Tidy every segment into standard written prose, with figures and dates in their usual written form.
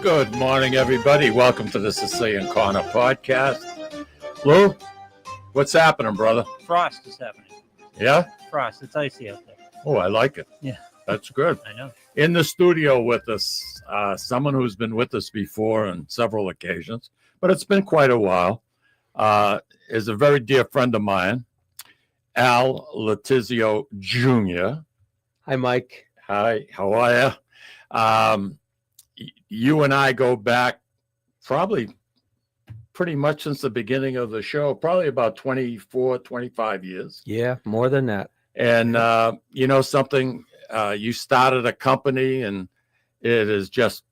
Good morning, everybody. Welcome to the Sicilian Corner podcast. Lou, what's happening, brother? Frost is happening. Yeah? Frost. It's icy out there. Oh, I like it. Yeah. That's good. I know. In the studio with us, someone who's been with us before on several occasions, but it's been quite a while, is a very dear friend of mine, Al Letizio Jr. Hi, Mike. Hi, how are you? You and I go back probably pretty much since the beginning of the show, probably about 24, 25 years. Yeah, more than that. And you know something, you started a company and it is just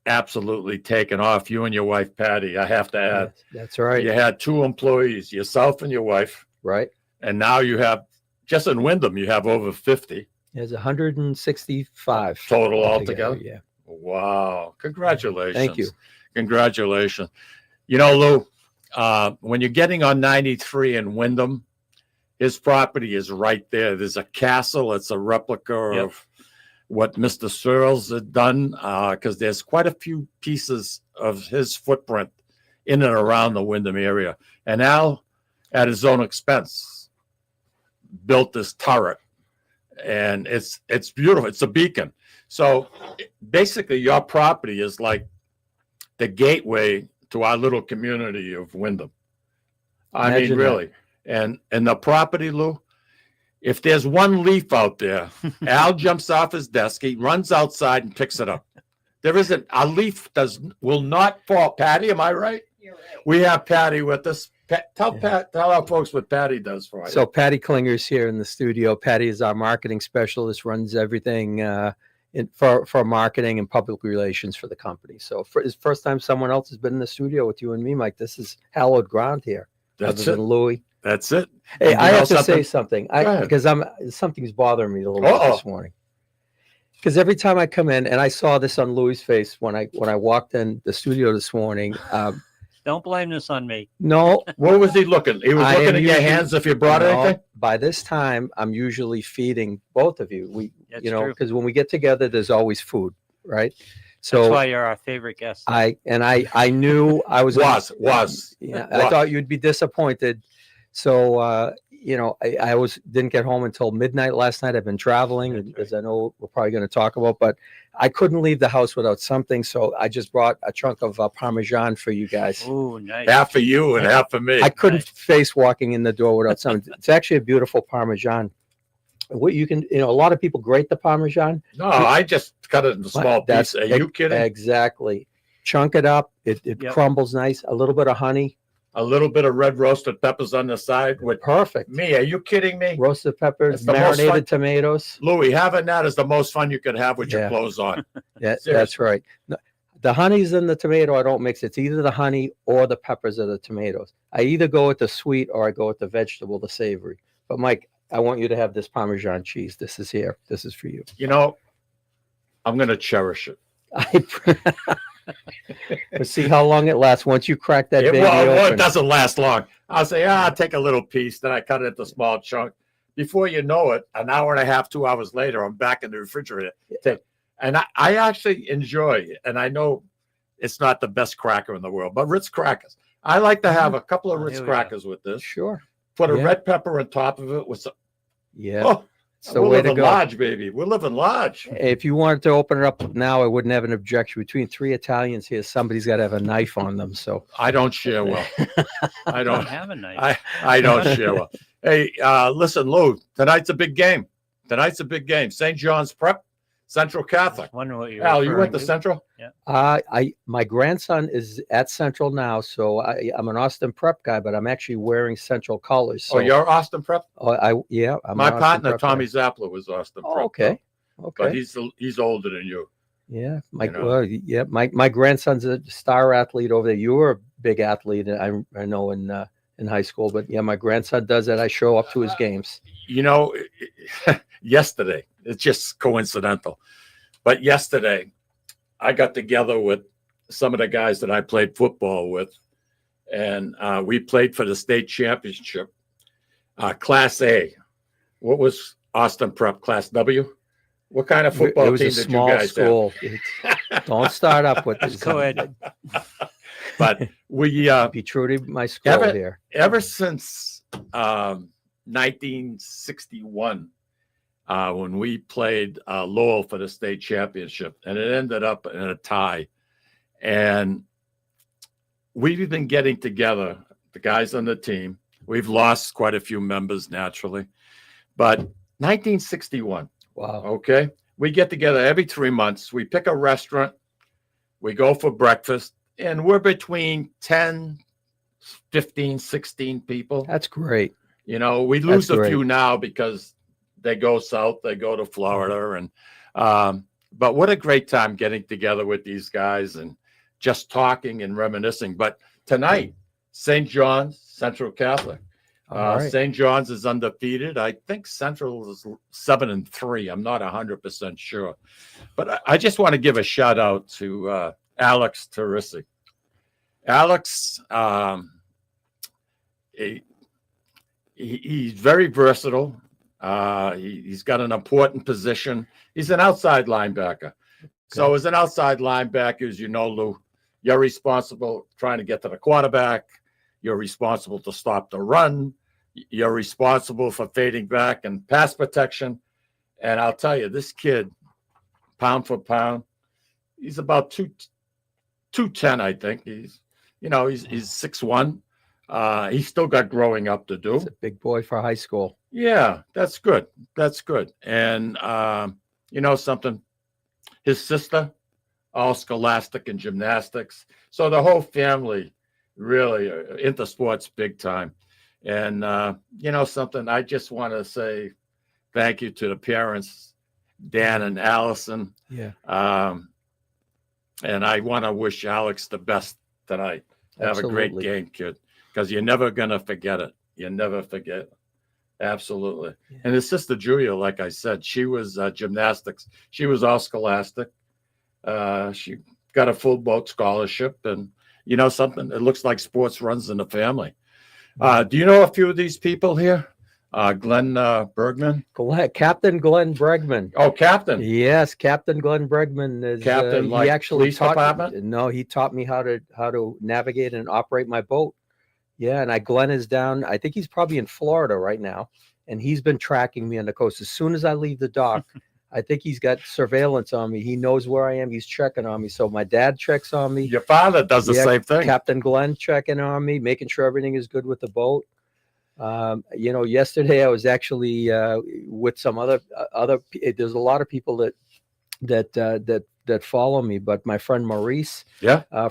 absolutely taken off. You and your wife, Patty, I have to add. That's right. You had two employees, yourself and your wife. Right. And now you have, just in Wyndham, you have over 50. There's 165 total altogether. Yeah. Wow. Congratulations. Thank you. Congratulations. You know, Lou, when you're getting on 93 in Wyndham, his property is right there. There's a castle. It's a replica of what Mr. Searles had done, because there's quite a few pieces of his footprint in and around the Wyndham area. And Al, at his own expense, built this turret. And it's beautiful. It's a beacon. So basically, your property is like the gateway to our little community of Wyndham. I mean, really. And the property, Lou, if there's one leaf out there, Al jumps off his desk, he runs outside and picks it up. There isn't a leaf will not fall. Patty, am I right? You're right. We have Patty with us. Tell our folks what Patty does for us. So Patty Klinger's here in the studio. Patty is our marketing specialist, runs everything for marketing and public relations for the company. So it's the first time someone else has been in the studio with you and me, Mike. This is hallowed ground here. That's other it. than Louis. That's it. Hey, And I you know have to something? say something because something's bothering me a little bit this morning. Because every time I come in, and I saw this on Louis' face when I walked in the studio this morning. Don't blame this on me. No, What was he looking? He was looking at your hands if you brought anything? By this time, I'm usually feeding both of you. That's You know, true. because when we get together, there's always food, right? That's So why you're our favorite guest. I knew I was Yeah, I thought you'd be disappointed. So you know, I didn't get home until midnight last night. I've been traveling, That's as I know we're probably going to talk about, but I couldn't leave the house without something. So I just brought a chunk of Parmesan for you guys. Oh, nice. Half for you and half for me. I couldn't face walking in the door without something. It's actually a beautiful Parmesan. What you can, a lot of people grate the Parmesan. No, I just cut it in small That's- pieces. Are you kidding? Exactly. Chunk it up. It Yep. crumbles nice. A little bit of honey. A little bit of red roasted peppers on the side with Perfect. me. Are you kidding me? Roasted peppers, It's the most fun- marinated tomatoes. Louis, having that is the most fun you could have with your Yeah. clothes on. Yeah, Seriously. that's right. No, the honey's in the tomato. I don't mix. It's either the honey or the peppers or the tomatoes. I either go with the sweet or I go with the vegetable, the savory. But Mike, I want you to have this Parmesan cheese. This is here. This is for you. You know, I'm going to cherish it. We'll see how long it lasts. Once you crack that baby It open. doesn't last long. I'll say, I'll take a little piece. Then I cut it into small chunk. Before you know it, an hour and a half, 2 hours later, I'm back in the refrigerator. And I actually enjoy, and I know it's not the best cracker in the world, but Ritz crackers. I like to have a couple of Oh, Ritz here we go. crackers with this. Sure. Put a Yeah. red pepper on top of it with some. Yeah. Oh, it's the we're way to living go. large, baby. We're living large. If you wanted to open it up now, I wouldn't have an objection. Between three Italians here, somebody's got to have a knife on them. So I don't share well. I I don't. don't have a knife. I don't share well. Hey, listen, Lou. Tonight's a big game. St. John's Prep, Central Catholic. Wonder what you're Al, you went referring to Central? my grandson is at Central now, so I'm an Austin Prep guy, but I'm actually wearing Central colors. So, Oh, you're Austin Prep? I'm My an Austin partner, Prep Tommy guy. Zappler, was Austin Prep. Oh, okay. But Okay. he's older than you. Yeah. you know. My grandson's a star athlete over there. You were a big athlete, I know in high school, but yeah, my grandson does that. I show up to his games. You know, yesterday, it's just coincidental, but yesterday I got together with some of the guys that I played football with, and we played for the state championship, Class A. What was Austin Prep? Class W? What kind of It football was team a did you small guys school. Don't start up with It's this. co-ed. have? But we Be true to my school Ever- here. ever since 1961, when we played Lowell for the state championship, and it ended up in a tie. And we've been getting together, the guys on the team. We've lost quite a few members naturally, but 1961, Wow. okay? We get together every 3 months. We pick a restaurant, we go for breakfast, and we're between 10, 15, 16 people. That's great. You know, we lose That's a few great. now because they go south, they go to Florida, and but what a great time getting together with these guys and just talking and reminiscing. But tonight, St. John's Central Catholic. All right. St. John's is undefeated. I think Central is 7-3. I'm not 100% sure, but I just want to give a shout out to Alex Teresi. Alex, he's very versatile. He's got an important position. He's an outside linebacker. So as an outside linebacker, as you know, Lou, you're responsible trying to get to the quarterback. You're responsible to stop the run. You're responsible for fading back and pass protection. And I'll tell you, this kid, pound for pound, he's about 210, I think. He's 6'1". He's still got growing up to do. He's a big boy for high school. Yeah, that's good. That's good. And you know something? His sister, all scholastic and gymnastics. So the whole family really are into sports big time. And you know something? I just want to say thank you to the parents, Dan and Allison. Yeah. And I want to wish Alex the best tonight. Have a great Absolutely. game, kid, because you're never going to forget it. You never forget it. Absolutely. Yeah. And his sister Julia, like I said, she was gymnastics. She was all scholastic. She got a full boat scholarship. And you know something? It looks like sports runs in the family. Do you know a few of these people here? Glenn Bergman. Captain Glenn Bregman. Oh, Captain. Yes, Captain Glenn Bregman is Captain, he like actually police taught department? No, he taught me how to navigate and operate my boat. Yeah, and Glenn is down. I think he's probably in Florida right now, and he's been tracking me on the coast. As soon as I leave the dock, I think he's got surveillance on me. He knows where I am. He's checking on me. So my dad checks on me. Your father does the Yeah, same thing. Captain Glenn checking on me, making sure everything is good with the boat. Yesterday I was actually with some other. There's a lot of people that follow me, but my friend Maurice,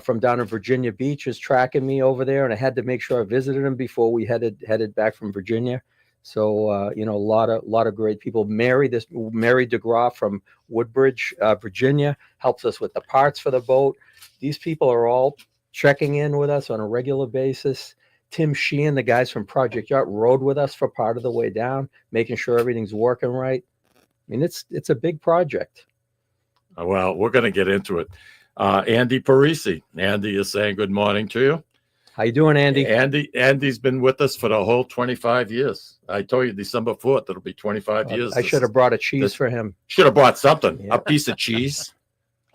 from down in Virginia Beach, is tracking me over there, and I had to make sure I visited him before we headed back from Virginia. So a lot of great people. Mary DeGraw from Woodbridge, Virginia, helps us with the parts for the boat. These people are all checking in with us on a regular basis. Tim Sheehan, the guys from Project Yacht, rode with us for part of the way down, making sure everything's working right. I mean, it's a big project. Well, we're going to get into it. Andy Parisi. Andy is saying good morning to you. How you doing, Andy? Andy's been with us for the whole 25 years. I told you December 4th, it'll be 25 years. I should have brought a cheese for him. Should have bought something. Yeah. A piece of cheese.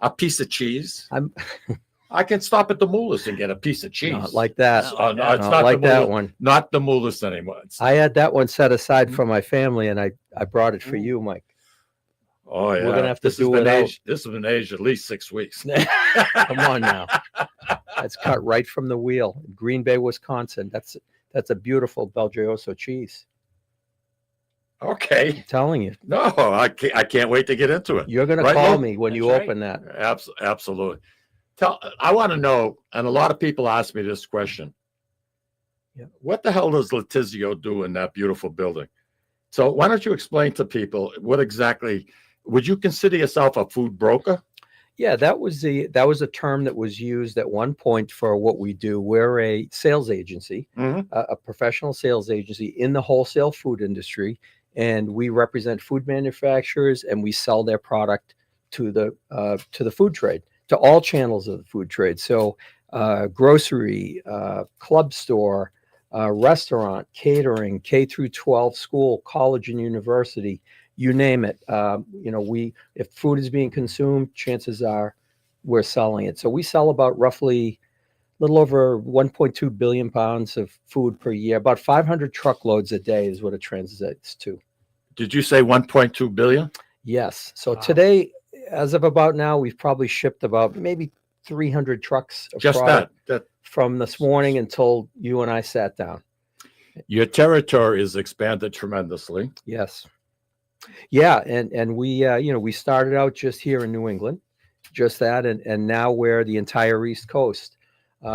A piece of cheese. I can stop at the Mullahs and get a piece of cheese. Not like that. No, it's Not not like the that Mullahs. one. Not the Mullahs anymore. I had that one set aside for my family, and I brought it for you, Mike. Oh yeah, We're gonna have to this do has it been out. aged. This has been aged at least 6 weeks. Come on now. That's cut right from the wheel. Green Bay, Wisconsin. That's a beautiful Belgioso cheese. Okay. I'm telling you. No, I can't wait to get into it. You're going Right, to call Lou? me when you That's open that. Absolutely. I want to know, and a lot of people ask me this question. Yeah. What the hell does Letizio do in that beautiful building? So why don't you explain to people what exactly, would you consider yourself a food broker? Yeah, that was a term that was used at one point for what we do. We're a sales agency, a professional sales agency in the wholesale food industry, and we represent food manufacturers and we sell their product to the food trade, to all channels of the food trade. So grocery, club store, restaurant, catering, K through 12 school, college and university, you name it. If food is being consumed, chances are we're selling it. So we sell about roughly a little over 1.2 billion pounds of food per year. About 500 truckloads a day is what it translates to. Did you say 1.2 billion? Yes. So Wow. today, as of about now, we've probably shipped about maybe 300 trucks of Just product that. from this morning until you and I sat down. Your territory is expanded tremendously. Yes. Yeah, and we started out just here in New England, just that, and now we're the entire East Coast.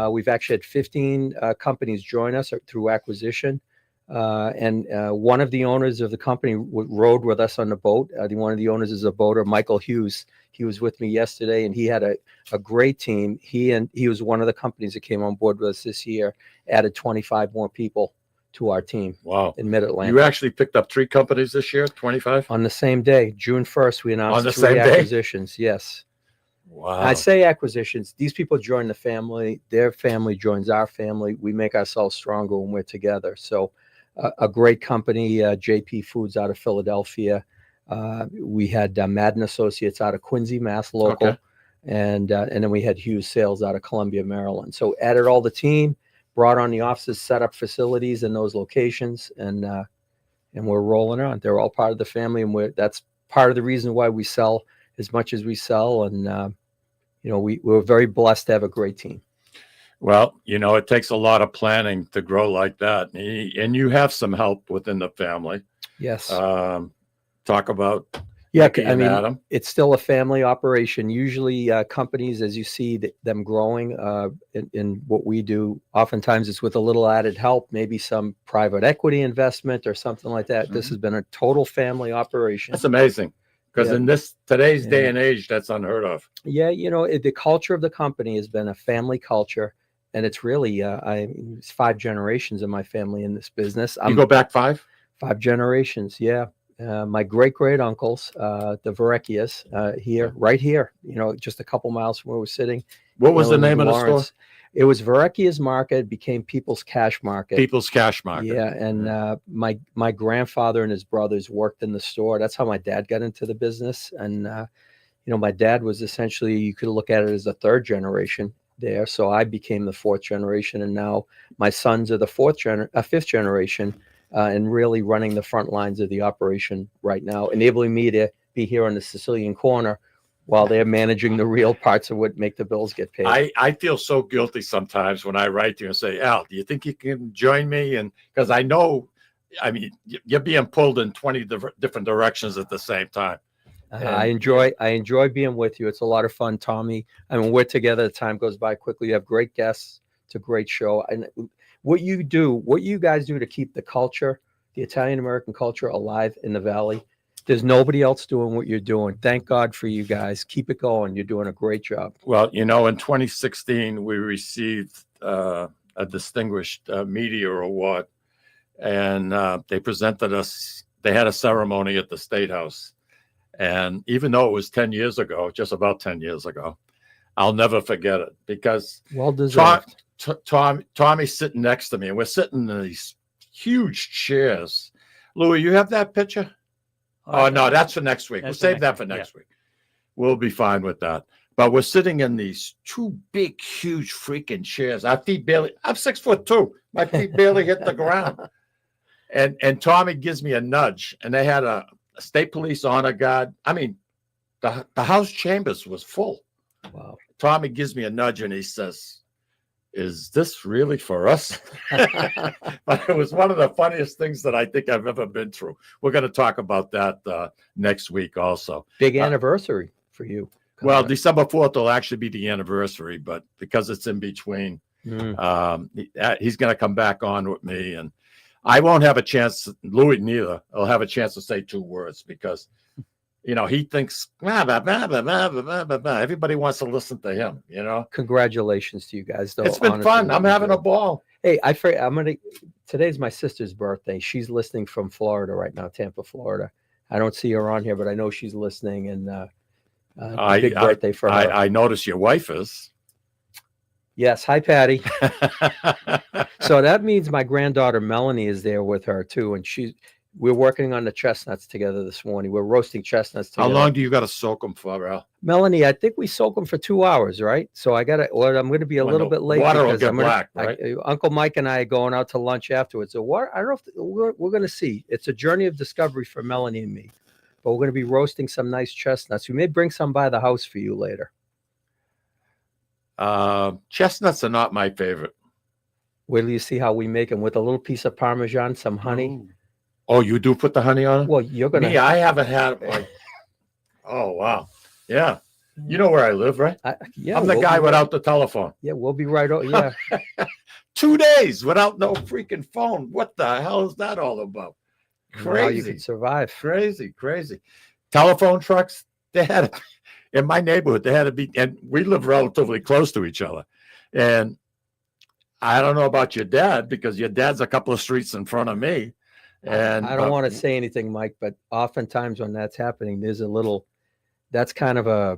We've actually had 15 companies join us through acquisition, and one of the owners of the company rode with us on the boat. One of the owners is a boater, Michael Hughes. He was with me yesterday, and he had a great team. He was one of the companies that came on board with us this year, added 25 more people to our team. Wow. In Mid-Atlantic. You actually picked up 3 companies this year, 25? On the same day, June 1st, we announced On the 3 same day? acquisitions. Yes. Wow. I say acquisitions. These people join the family. Their family joins our family. We make ourselves stronger when we're together. So a great company, JP Foods out of Philadelphia. We had Madden Associates out of Quincy, Mass, local. Okay. And then we had Hughes Sales out of Columbia, Maryland. So added all the team, brought on the offices, set up facilities in those locations, and we're rolling on. They're all part of the family, and that's part of the reason why we sell as much as we sell. And we're very blessed to have a great team. Well, it takes a lot of planning to grow like that, and you have some help within the family. Yes. Talk about Yeah, Mickey I and mean, Adam. it's still a family operation. Usually, companies, as you see them growing in what we do, oftentimes it's with a little added help, maybe some private equity investment or something like that. This has been a total family operation. That's amazing, because Yeah. in today's day Yeah. and age, that's unheard of. Yeah, the culture of the company has been a family culture, and it's really it's 5 generations of my family in this business. You go back 5? 5 generations, yeah. My great uncles, the Verrecchias, right here, just a couple miles from where we're sitting. What was the name of the Lawrence. store? It was Verrecchia's Market, became People's Cash Market. People's Cash Market. Yeah, and my grandfather and his brothers worked in the store. That's how my dad got into the business. And my dad was essentially, you could look at it as a 3rd generation there. So I became the 4th generation, and now my sons are the 5th generation. And really running the front lines of the operation right now, enabling me to be here on the Sicilian Corner while they're managing the real parts of what make the bills get paid. I feel so guilty sometimes when I write to you and say, Al, do you think you can join me? And because I know, you're being pulled in 20 different directions at the same time. I enjoy being with you. It's a lot of fun, Tommy. We're together. The time goes by quickly. You have great guests. It's a great show. And what you guys do to keep the culture, the Italian-American culture alive in the Valley, there's nobody else doing what you're doing. Thank God for you guys. Keep it going. You're doing a great job. Well, in 2016, we received a distinguished media award, and they presented us. They had a ceremony at the State House. And even though it was 10 years ago, just about 10 years ago, I'll never forget it, because well deserved. Tommy's sitting next to me, and we're sitting in these huge chairs. Louis, you have that picture? Oh, no, that's for next week. We'll save that for next week. We'll be fine with that. But we're sitting in these 2 big, huge freaking chairs. I'm 6'2". My feet barely hit the ground. And Tommy gives me a nudge, and they had a state police honor guard. The House chambers was full. Wow. Tommy gives me a nudge, and he says, is this really for us? But it was one of the funniest things that I think I've ever been through. We're going to talk about that next week also. Big anniversary for you. Well, December 4th will actually be the anniversary, but because it's in between, he's going to come back on with me, and I won't have a chance. Louis neither. I'll have a chance to say 2 words, because he thinks everybody wants to listen to him. Congratulations to you guys, though. It's been fun. I'm having a ball. Hey, today's my sister's birthday. She's listening from Florida right now, Tampa, Florida. I don't see her on here, but I know she's listening, and big birthday for her. I notice your wife is. Yes. Hi, Patty. So that means my granddaughter Melanie is there with her too, and we're working on the chestnuts together this morning. We're roasting chestnuts How together. long do you got to soak them for, Al? Melanie, I think we soak them for 2 hours, right? So I'm going to be a When little the bit late water will because get I'm gonna, black, right? Uncle Mike and I are going out to lunch afterwards. So what? I don't know if we're going to see. It's a journey of discovery for Melanie and me. But we're going to be roasting some nice chestnuts. We may bring some by the house for you later. Chestnuts are not my favorite. Wait till you see how we make them with a little piece of Parmesan, some honey. Ooh. Oh, you do put the honey on it? Well, you're going Me, to. I haven't had it like. Oh wow, yeah. You know where I live, right? Yeah, I'm the we'll guy be without the telephone. Yeah, we'll be right. Yeah. 2 days without no freaking phone. What the hell is that all about? How you Crazy, could survive. crazy. Telephone trucks. They had in my neighborhood. They had to be, and we live relatively close to each other. And I don't know about your dad because your dad's a couple of streets in front of me. And I don't want to say anything, Mike, but oftentimes when that's happening, there's a little. That's kind of a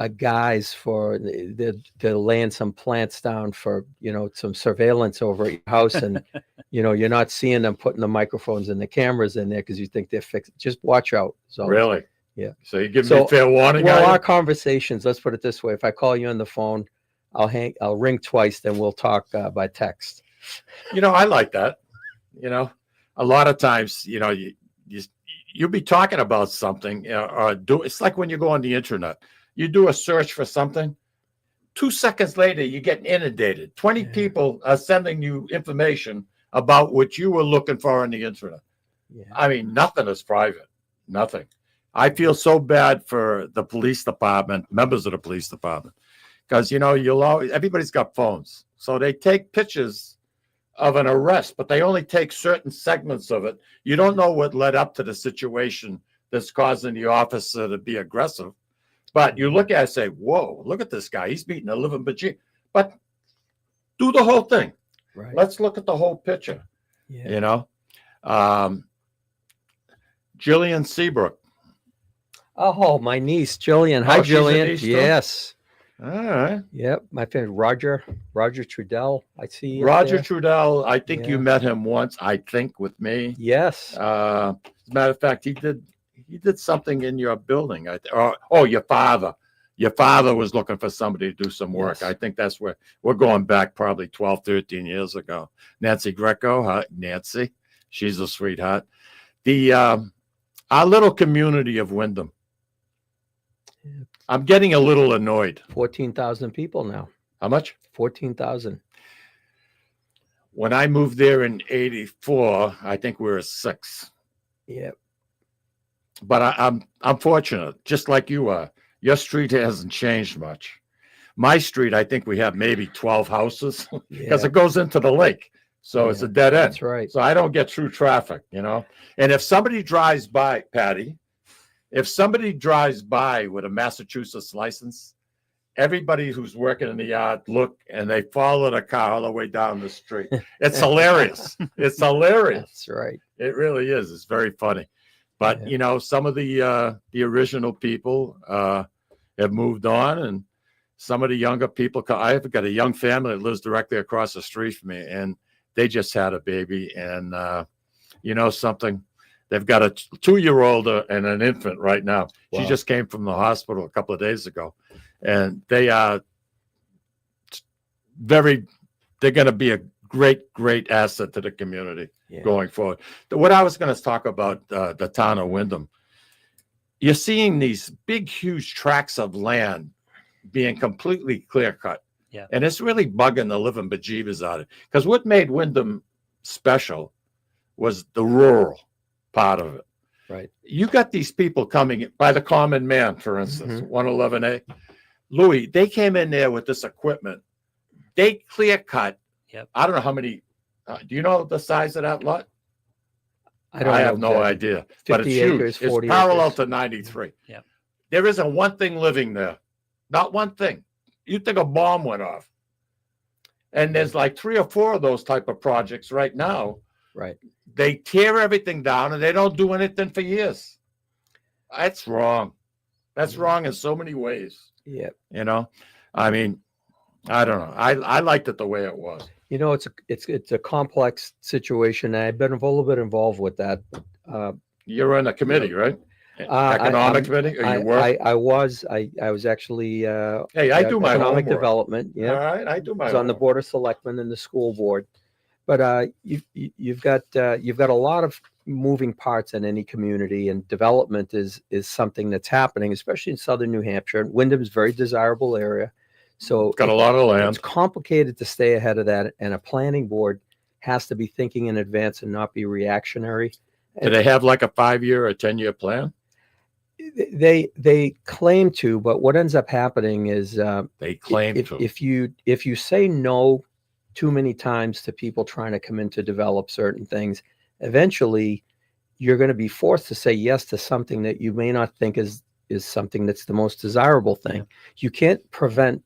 guise for they're laying some plants down for some surveillance over at your house, and you're not seeing them putting the microphones and the cameras in there because you think they're fixed. Just watch out. So really, yeah. So you give me fair warning. Well, our conversations. Let's put it this way: if I call you on the phone, I'll ring twice, then we'll talk by text. I like that. A lot of times, you'll be talking about something, or it's like when you go on the internet, you do a search for something. 2 seconds later, you get inundated. 20 people are sending you information about what you were looking for on the internet. Yeah. I mean, nothing is private. Nothing. I feel so bad for the police department, members of the police department, because everybody's got phones, so they take pictures of an arrest, but they only take certain segments of it. You don't know what led up to the situation that's causing the officer to be aggressive. But you look at it and say, whoa, look at this guy. He's beating a living bejesus. But do the whole thing. Right. Let's look at the whole picture. Yeah. Jillian Seabrook. Oh, my niece, Jillian. Hi, she's a Jillian. niece too? Yes. All right. Yep. My friend Roger Trudell. I see you Roger there. Trudell. I think Yeah. you met him once, I think, with me. Yes. As a matter of fact, he did something in your building. Your father. Your father was looking for somebody to do some work. Yes. I think that's where we're going back probably 12, 13 years ago. Nancy Greco. Huh? Nancy. She's a sweetheart. Our little community of Wyndham. Yeah. I'm getting a little annoyed. 14,000 people now. How much? 14,000. When I moved there in 84, I think we were 6. Yep. But I'm fortunate, just like you are. Your street hasn't changed much. My street, I think we have maybe 12 houses because it goes into the lake. So it's a dead end. That's right. So I don't get through traffic, And if somebody drives by, Patty, with a Massachusetts license, everybody who's working in the yard look and they follow the car all the way down the street. It's hilarious. It's hilarious. That's right. It really is. It's very funny. But, some of the original people have moved on, and some of the younger people. I've got a young family that lives directly across the street from me, and they just had a baby. And something? They've got a 2-year-old and an infant right now. Wow. She just came from the hospital a couple of days ago, and they are they're going to be a great asset to the community going forward. What I was going to talk about, the town of Wyndham, you're seeing these big, huge tracts of land being completely clear cut. Yeah. And it's really bugging the living bejeebers out of it. Because what made Wyndham special was the rural part of it. Right. You got these people coming by the common man, for instance, 111A. Louis, they came in there with this equipment. They clear cut. Yep. I don't know how many. Do you know the size of that lot? I have no idea. But it's 50 huge. acres, It's 40 parallel acres. to 93. Yep. There isn't one thing living there. Not one thing. You'd think a bomb went off. And there's like 3 or 4 of those type of projects right now. Right. They tear everything down and they don't do anything for years. That's wrong. That's wrong in so many ways. Yeah. I mean, I don't know. I liked it the way it was. It's a complex situation. And I've been a little bit involved with that You're on a committee, right? I- Economic I'm- committee, or I, you work? I was actually Hey, I do my economic homework. development. Yeah, All right, I do I my was on the homework. board of selectmen and the school board. But you've got a lot of moving parts in any community, and development is something that's happening, especially in southern New Hampshire. Wyndham's a very desirable area, so Got a lot of it's land. complicated to stay ahead of that, and a planning board has to be thinking in advance and not be reactionary. Do they have like a 5-year or 10-year plan? They claim to, but what ends up happening is They claim to. if you say no too many times to people trying to come in to develop certain things, eventually you're going to be forced to say yes to something that you may not think is something that's the most desirable thing. Yeah. You can't prevent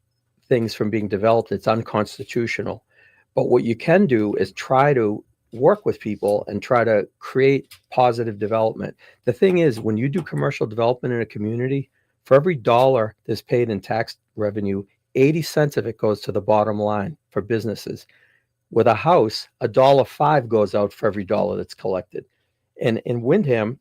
things from being developed. It's unconstitutional. But what you can do is try to work with people and try to create positive development. The thing is, when you do commercial development in a community, for every dollar that's paid in tax revenue, 80 cents of it goes to the bottom line for businesses. With a house, $1.05 goes out for every dollar that's collected. And in Windham,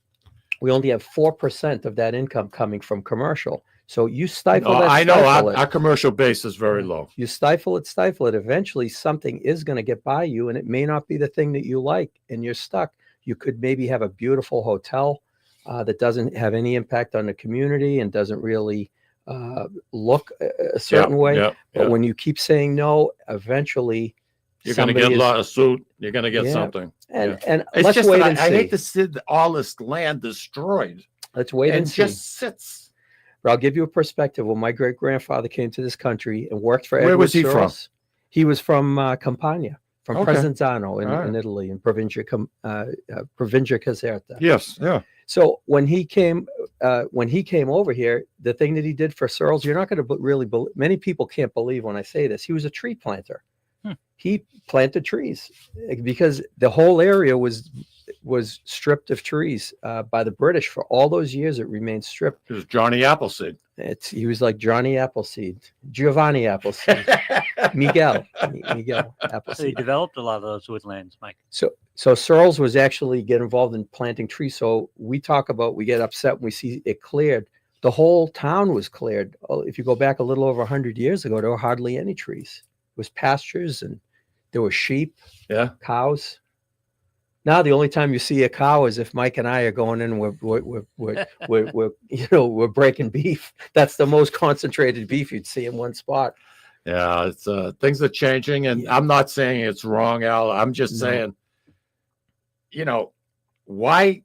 we only have 4% of that income coming from commercial. So you stifle that. I know stifle it. our commercial base is very low. You stifle it. Eventually, something is going to get by you, and it may not be the thing that you like, and you're stuck. You could maybe have a beautiful hotel that doesn't have any impact on the community and doesn't really look a certain way. But when you keep saying no, eventually you're going to get a lawsuit. You're going to get something. And It's let's just wait that and I see. hate to see all this land destroyed. Let's wait and see. Just sits. But I'll give you a perspective. When my great grandfather came to this country and worked for Where Edward was he from? Searles, he was from Campania, from Okay. Presenzano in, All right. in Italy, in Provincia Caserta. Yes, yeah. So when he came over here, the thing that he did for Searles, you're not going to really believe. Many people can't believe when I say this. He was a tree planter. He planted trees because the whole area was stripped of trees by the British for all those years. It remained stripped. It was Johnny Appleseed. He was like Johnny Appleseed, Giovanni Appleseed, Miguel So he Appleseed. developed a lot of those woodlands, Mike. So Searles was actually get involved in planting trees. So we get upset when we see it cleared. The whole town was cleared. If you go back a little over 100 years ago, there were hardly any trees. It was pastures and there were sheep, cows. Now the only time you see a cow is if Mike and I are going in and we're breaking beef. That's the most concentrated beef you'd see in one spot. Yeah, it's things are changing, and I'm not saying it's wrong, Al. I'm just saying, why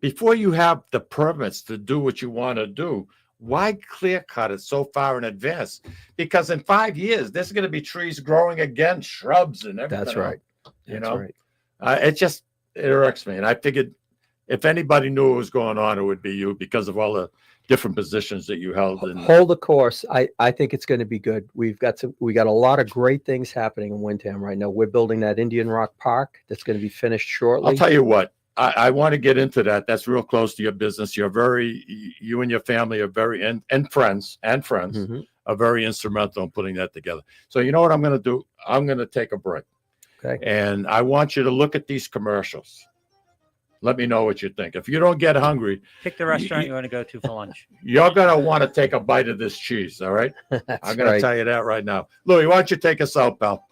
before you have the permits to do what you want to do, why clear cut it so far in advance? Because in 5 years, there's going to be trees growing again, shrubs and everything. That's right. It irks me. And I figured if anybody knew what was going on, it would be you because of all the different positions that you held. Hold the course. I think it's going to be good. We got a lot of great things happening in Windham right now. We're building that Indian Rock Park that's going to be finished shortly. I'll tell you what. I want to get into that. That's real close to your business. You and your family are very, and friends Mm-hmm. are very instrumental in putting that together. So you know what I'm going to do? I'm going to take a break. Okay. And I want you to look at these commercials. Let me know what you think. If you don't get hungry, Pick the restaurant you want to go to for lunch. you're going to want to take a bite of this cheese. All right. I'm going to tell you that right now. Louis, why don't you take us out, pal?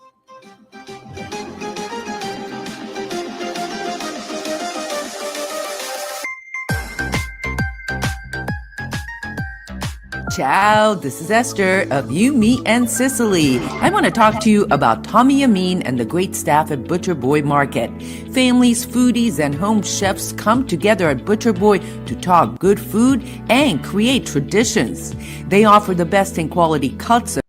Ciao, this is Esther of You, Me, and Sicily. I want to talk to you about Tommy Amin and the great staff at Butcher Boy Market. Families, foodies, and home chefs come together at Butcher Boy to talk good food and create traditions. They offer the best in quality cuts of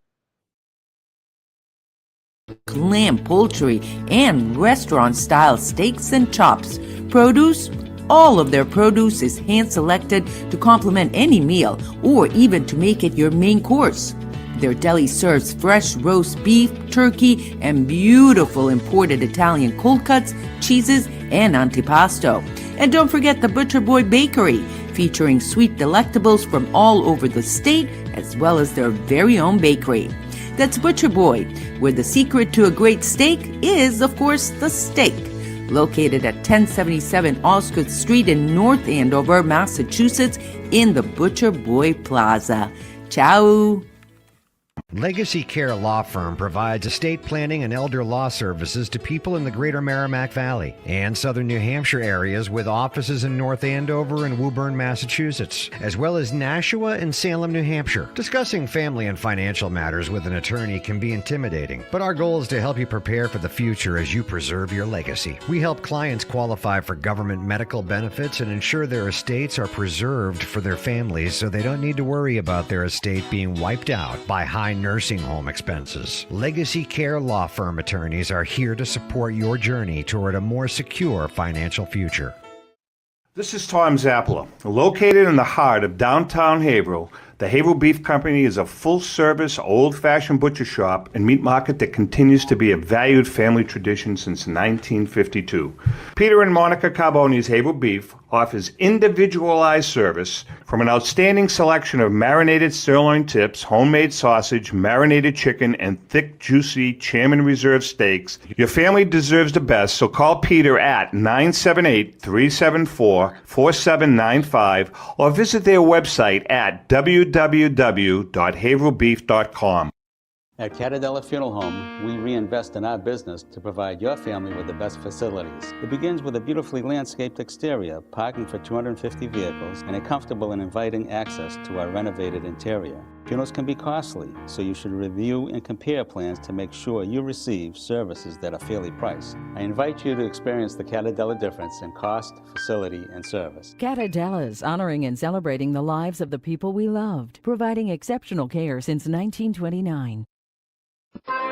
lamb, poultry, and restaurant-style steaks and chops. Produce? All of their produce is hand-selected to complement any meal or even to make it your main course. Their deli serves fresh roast beef, turkey, and beautiful imported Italian cold cuts, cheeses, and antipasto. And don't forget the Butcher Boy Bakery, featuring sweet delectables from all over the state, as well as their very own bakery. That's Butcher Boy, where the secret to a great steak is, of course, the steak. located at 1077 Osgood Street in North Andover, Massachusetts, in the Butcher Boy Plaza. Ciao! Legacy Care Law Firm provides estate planning and elder law services to people in the greater Merrimack Valley and southern New Hampshire areas, with offices in North Andover and Woburn, Massachusetts, as well as Nashua and Salem, New Hampshire. Discussing family and financial matters with an attorney can be intimidating, but our goal is to help you prepare for the future as you preserve your legacy. We help clients qualify for government medical benefits and ensure their estates are preserved for their families so they don't need to worry about their estate being wiped out by high nursing home expenses. Legacy Care Law Firm attorneys are here to support your journey toward a more secure financial future. This is Tom Zappala. Located in the heart of downtown Haverhill, the Haverhill Beef Company is a full-service, old-fashioned butcher shop and meat market that continues to be a valued family tradition since 1952. Peter and Monica Carboni's Haverhill Beef offers individualized service from an outstanding selection of marinated sirloin tips, homemade sausage, marinated chicken, and thick, juicy Chairman Reserve steaks. Your family deserves the best, so call Peter at 978-374-4795 or visit their website at www.haverhillbeef.com. At Catadella Funeral Home, we reinvest in our business to provide your family with the best facilities. It begins with a beautifully landscaped exterior, parking for 250 vehicles, and a comfortable and inviting access to our renovated interior. Funerals can be costly, so you should review and compare plans to make sure you receive services that are fairly priced. I invite you to experience the Catadella difference in cost, facility, and service. Catadella's honoring and celebrating the lives of the people we loved, providing exceptional care since 1929.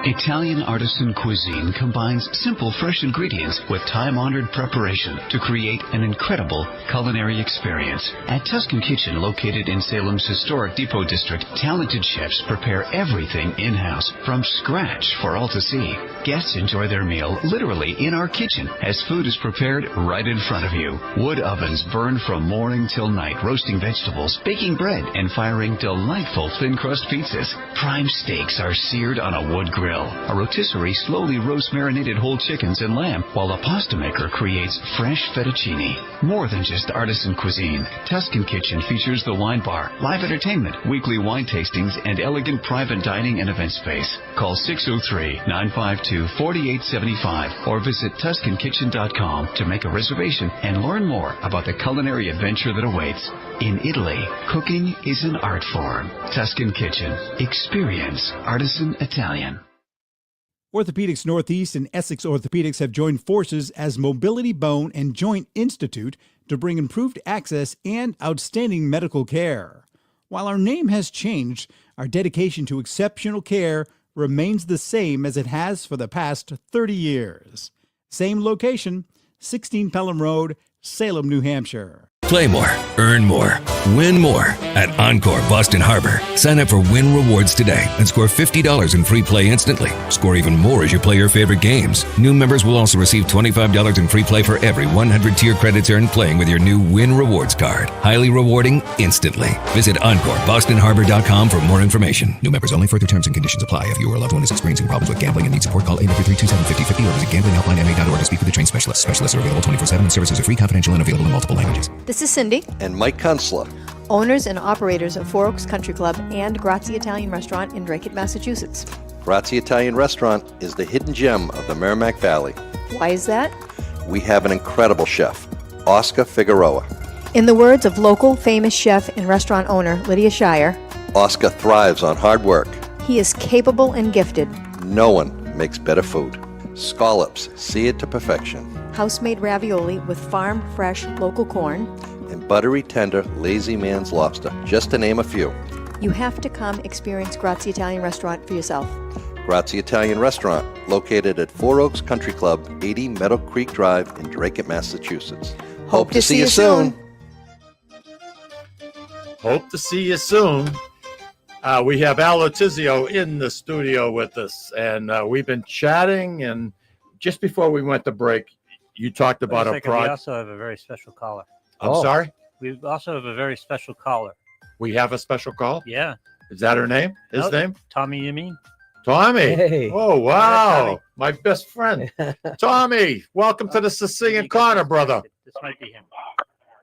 Italian artisan cuisine combines simple, fresh ingredients with time-honored preparation to create an incredible culinary experience. At Tuscan Kitchen, located in Salem's historic Depot District, talented chefs prepare everything in-house from scratch for all to see. Guests enjoy their meal literally in our kitchen as food is prepared right in front of you. Wood ovens burn from morning till night, roasting vegetables, baking bread, and firing delightful thin-crust pizzas. Prime steaks are seared on a wood grill. A rotisserie slowly roasts marinated whole chickens and lamb, while a pasta maker creates fresh fettuccine. More than just artisan cuisine, Tuscan Kitchen features the wine bar, live entertainment, weekly wine tastings, and elegant private dining and event space. Call 603-952-4875 or visit TuscanKitchen.com to make a reservation and learn more about the culinary adventure that awaits. In Italy, cooking is an art form. Tuscan Kitchen. Experience artisan Italian. Orthopedics Northeast and Essex Orthopedics have joined forces as Mobility Bone and Joint Institute to bring improved access and outstanding medical care. While our name has changed, our dedication to exceptional care remains the same as it has for the past 30 years. Same location, 16 Pelham Road, Salem, New Hampshire. Play more, earn more, win more at Encore Boston Harbor. Sign up for Win Rewards today and score $50 in free play instantly. Score even more as you play your favorite games. New members will also receive $25 in free play for every 100 tier credits earned playing with your new Win Rewards card. Highly rewarding instantly. Visit EncoreBostonHarbor.com for more information. New members only. Further terms and conditions apply. If you or a loved one is experiencing problems with gambling and needs support, call 833-277-5050 or visit gamblinghelplinema.org to speak with a trained specialist. Specialists are available 24/7 and services are free, confidential, and available in multiple languages. This is Cindy and Mike Kunstler, owners and operators of Four Oaks Country Club and Grazie Italian Restaurant in Drake, Massachusetts. Grazie Italian Restaurant is the hidden gem of the Merrimack Valley. Why is that? We have an incredible chef, Oscar Figueroa. In the words of local famous chef and restaurant owner Lydia Shire, Oscar thrives on hard work. He is capable and gifted. No one makes better food. Scallops, seared to perfection. House-made ravioli with farm-fresh local corn. And buttery, tender, lazy man's lobster, just to name a few. You have to come experience Grazie Italian Restaurant for yourself. Grazie Italian Restaurant, located at Four Oaks Country Club, 80 Meadow Creek Drive in Drake, Massachusetts. Hope to see you soon. Hope to see you soon. We have Letizio in the studio with us, and we've been chatting. And just before we went to break, you talked about a We project. also have a very special caller. I'm sorry? We also have a very special caller. We have a special call? Yeah. Is that her name? His Nope. name? Tommy, you mean? Tommy. Hey. Oh, wow. My best friend. Tommy, welcome to the Sicilian Corner, brother. This might be him.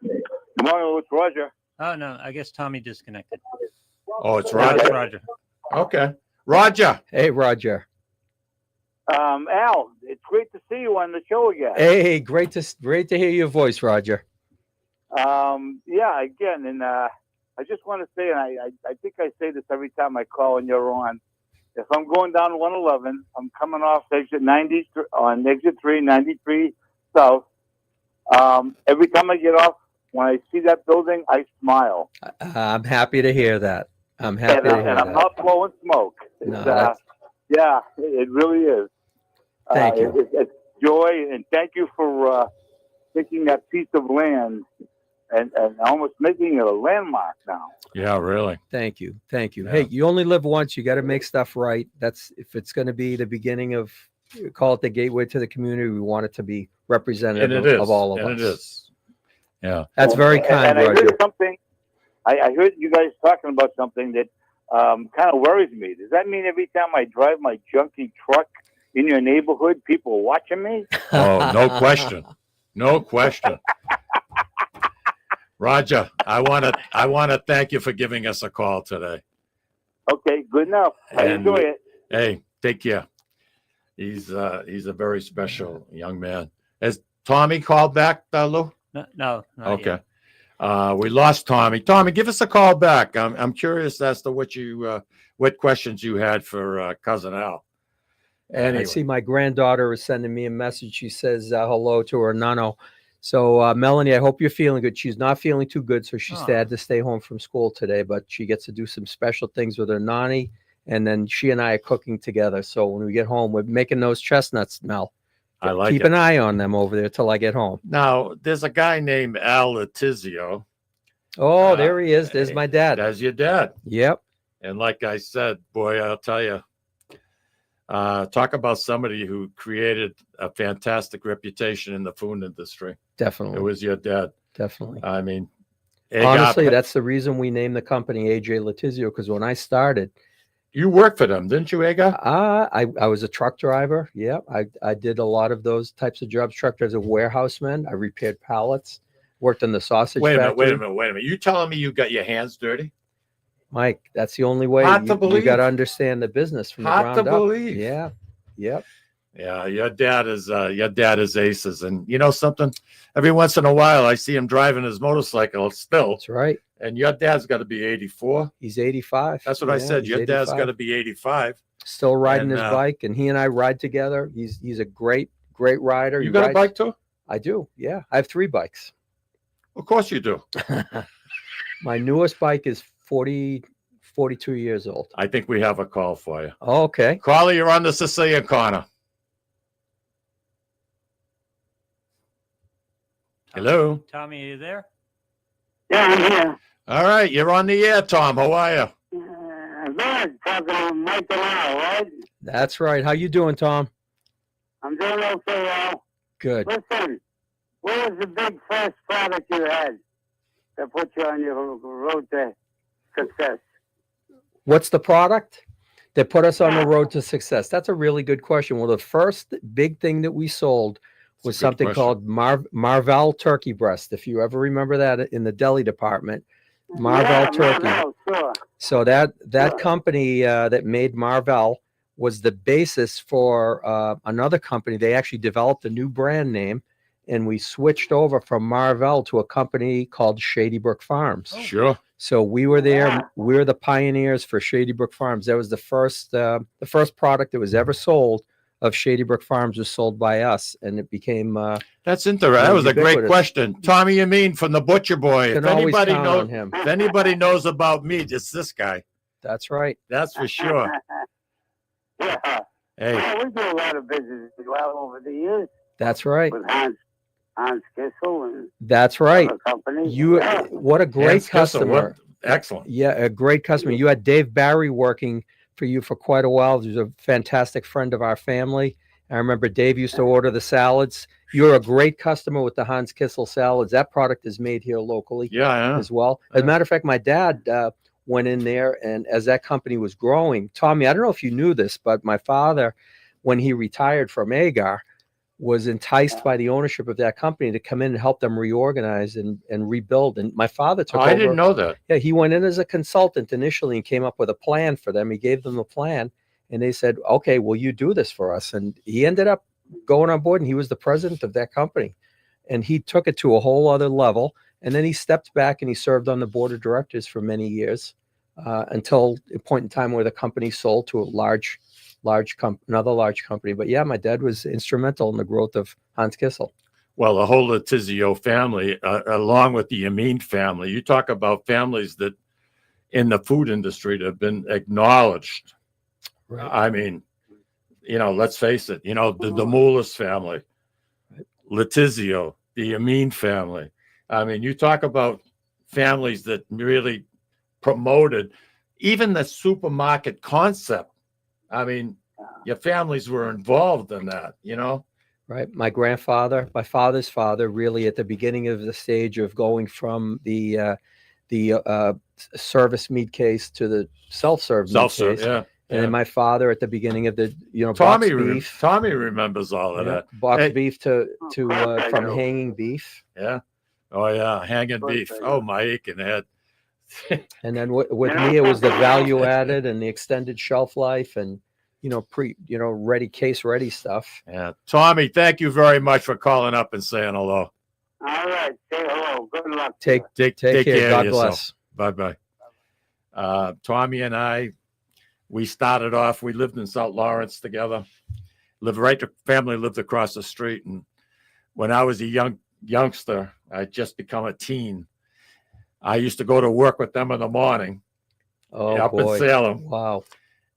Good morning, it's Roger. Oh, no, I guess Tommy disconnected. Oh, it's No, Roger. it's Roger. Okay. Roger. Hey, Roger. Al, it's great to see you on the show again. Hey, great to hear your voice, Roger. Yeah, again, and I just want to say, and I think I say this every time I call and you're on. If I'm going down 111, I'm coming off exit 90 on exit 3, 93 south. Every time I get off, when I see that building, I smile. I'm happy to hear that. I'm happy to hear and that. I'm not blowing smoke. No, Yeah, it really is. Thank you. It's joy, and thank you for taking that piece of land and almost making it a landmark now. Yeah, really. Thank you. Thank you. Yeah. Hey, you only live once. You got to make stuff right. That's if it's going to be the beginning of, call it the gateway to the community. We want it to be representative And it is. of all of and us. it is. Yeah. That's very kind, And I Roger. heard something. I heard you guys talking about something that kind of worries me. Does that mean every time I drive my junky truck in your neighborhood, people are watching me? Oh, no question. No question. Roger, I want to thank you for giving us a call today. Okay, good enough. I And- enjoy it. Hey, take care. He's a very special young man. Has Tommy called back, Lou? No, not Okay. yet. We lost Tommy. Tommy, give us a call back. I'm curious as to what questions you had for cousin Al. Anyway. I see my granddaughter is sending me a message. She says hello to her nano. So Melanie, I hope you're feeling good. She's not feeling too good, so she's had to stay home from school today, but she gets to do some special things with her nanny, and then she and I are cooking together. So when we get home, we're making those chestnuts, Mel. I like Keep it. an eye on them over there till I get home. Now, there's a guy named Al Letizio. Oh, there he is. There's my dad. That's your dad. Yep. And like I said, boy, I'll tell you, talk about somebody who created a fantastic reputation in the food industry. Definitely. It was your dad. Definitely. I mean, Honestly, that's the reason we named the company AJ Letizio, because when I started, you worked for them, didn't you, Agar? I was a truck driver. Yeah, I did a lot of those types of jobs. Truck as a warehouseman. I repaired pallets. Worked in the sausage factory. Wait a minute. You telling me you got your hands dirty? Mike, that's the only way. Hard to You believe. got to understand the business from the Hard ground to up. believe. Yeah. Yep. Yeah, your dad is aces, and you know something. Every once in a while, I see him driving his motorcycle still. That's right. And your dad's got to be 84. He's 85. That's what I Yeah, said. he's Your dad's 85. got to be 85. Still riding And, his bike, and he and I ride together. He's a great rider. You He got a rides- bike too? I do. Yeah, I have 3 bikes. Of course you do. My newest bike is 42 years old. I think we have a call for you. Okay. Carly, you're on the Sicilian Corner. Hello. Tommy, are you there? Yeah, I'm here. All right, you're on the air, Tom. How are you? Good. Talking to Mike and Al, right? That's right. How you doing, Tom? I'm doing okay, Al. Good. Listen, what was the big first product you had that put you on your road to success? What's the product that put us on the road to success? That's a really good question. Well, the first big thing that we sold was good something question. called Marvel turkey breast. If you ever remember that in the deli department, Marvel turkey. Marvel, sure. So that company that made Marvel was the basis for another company. They actually developed a new brand name, and we switched over from Marvel to a company called Shady Brook Farms. Sure. So we were there. We were the pioneers for Shady Brook Farms. That was the first product that was ever sold of Shady Brook Farms was sold by us, and it became. That's interesting. That was a great ubiquitous. question, Tommy. You mean from the Butcher Boy? Can If always anybody count knows, on him. if anybody knows about me, it's this guy. That's right. That's for sure. Yeah. Hey, Yeah, we do a lot of business well over the years That's right. with Hans Kissel and That's right. other companies. You Yeah. what a great Hans Kissel, customer. excellent. Yeah, a great customer. You had Dave Barry working for you for quite a while. He was a fantastic friend of our family. I remember Dave used to order the salads. You're a great customer with the Hans Kissel salads. That product is made here locally Yeah, as well. As a matter of fact, my dad, went in there. And as that company was growing, Tommy, I don't know if you knew this, but my father, when he retired from Agar, was enticed by the ownership of that company to come in and help them reorganize and rebuild. And my father took over. I didn't know that. Yeah, he went in as a consultant initially and came up with a plan for them. He gave them a plan and they said, okay, will you do this for us? And he ended up going on board and he was the president of that company. And he took it to a whole other level. And then he stepped back and he served on the board of directors for many years until a point in time where the company sold to a another large company. But yeah, my dad was instrumental in the growth of Hans Kissel. Well, the whole Letizio family, along with the Amin family, you talk about families that in the food industry that have been acknowledged. Right. I mean, let's face it, the Moulis family, Letizio, the Amin family. I mean, you talk about families that really promoted even the supermarket concept. I mean, your families were involved in that, Right. My father's father, really at the beginning of the stage of going from the service meat case to the self-serve meat case. Yeah. And then my father at the beginning of the, Tommy, boxed beef. Tommy remembers all of that. Boxed beef to from hanging beef. Yeah. Oh yeah, hanging beef. Oh, my aching head. And then with me, it was the value added and the extended shelf life and case ready stuff. Yeah, Tommy, thank you very much for calling up and saying hello. All right. Say hello. Good luck. Take care. God bless. Bye bye. Tommy and I, we started off. We lived in South Lawrence together. Family lived across the street, and when I was a youngster, I'd just become a teen. I used to go to work with them in the morning. Up in Salem. Wow.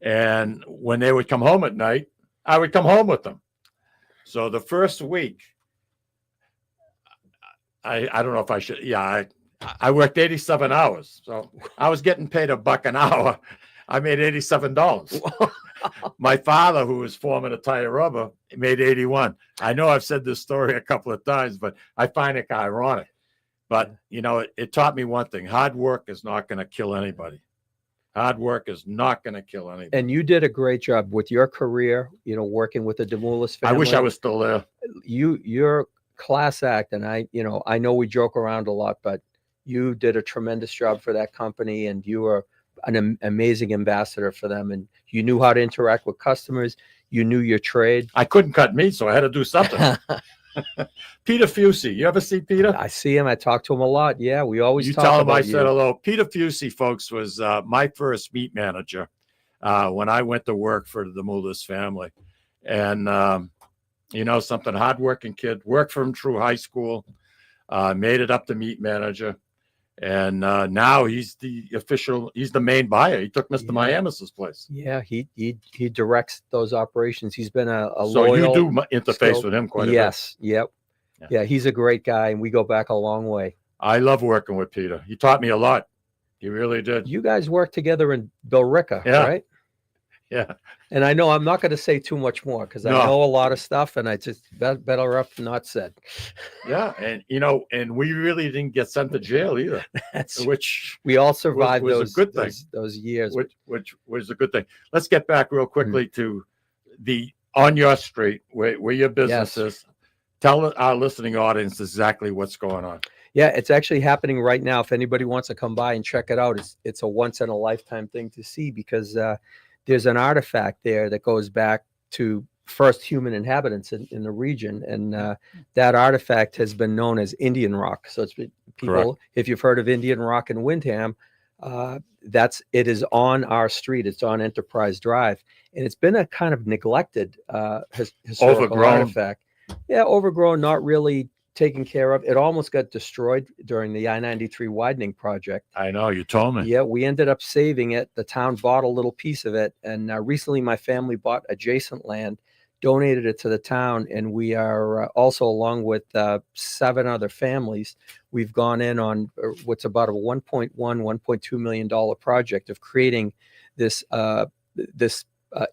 And when they would come home at night, I would come home with them. So the first week, I don't know if I should. Yeah, I worked 87 hours. So I was getting paid $1 an hour. I made $87. My father, who was foreman of Tire Rubber, made 81. I know I've said this story a couple of times, but I find it ironic. But, it taught me one thing. Hard work is not going to kill anybody. Hard work is not going to kill anybody. And you did a great job with your career, working with the Demoulas family. I wish I was still there. You're class act. And I know we joke around a lot, but you did a tremendous job for that company and you were an amazing ambassador for them. And you knew how to interact with customers. You knew your trade. I couldn't cut meat, so I had to do something. Peter Fusey, you ever see Peter? I see him. I talk to him a lot. Yeah, we always talk tell him about I you. said hello. Peter Fusey, folks, was my first meat manager when I went to work for the Moulis family. And, something, hardworking kid, worked for him through high school, made it up to meat manager. And now he's the main buyer. He took Mr. Miamis's place. Yeah, he directs those operations. He's been a so loyal. So you do interface with him quite a bit. Yes, yep. Yeah, he's a great guy, and we go back a long way. I love working with Peter. He taught me a lot. He really did. You guys worked together in Billerica, right? Yeah. And I know I'm not going to say too much more because I know a lot of stuff, and I just better up not said. Yeah, and and we really didn't get sent to jail either. Which we all survived was a good thing. Those years, which was a good thing. Let's get back real quickly to on your street where your business is. Tell our listening audience exactly what's going on. Yeah, it's actually happening right now. If anybody wants to come by and check it out, it's a once in a lifetime thing to see because there's an artifact there that goes back to first human inhabitants in the region. And that artifact has been known as Indian Rock. So it's people, correct. If you've heard of Indian Rock in Windham, it is on our street. It's on Enterprise Drive. And it's been a kind of neglected historical artifact. Yeah, overgrown, not really taken care of. It almost got destroyed during the I-93 widening project. I know, you told me. Yeah, we ended up saving it. The town bought a little piece of it. And recently my family bought adjacent land, donated it to the town. And we are also, along with 7 other families, we've gone in on what's about a $1.2 million project of creating this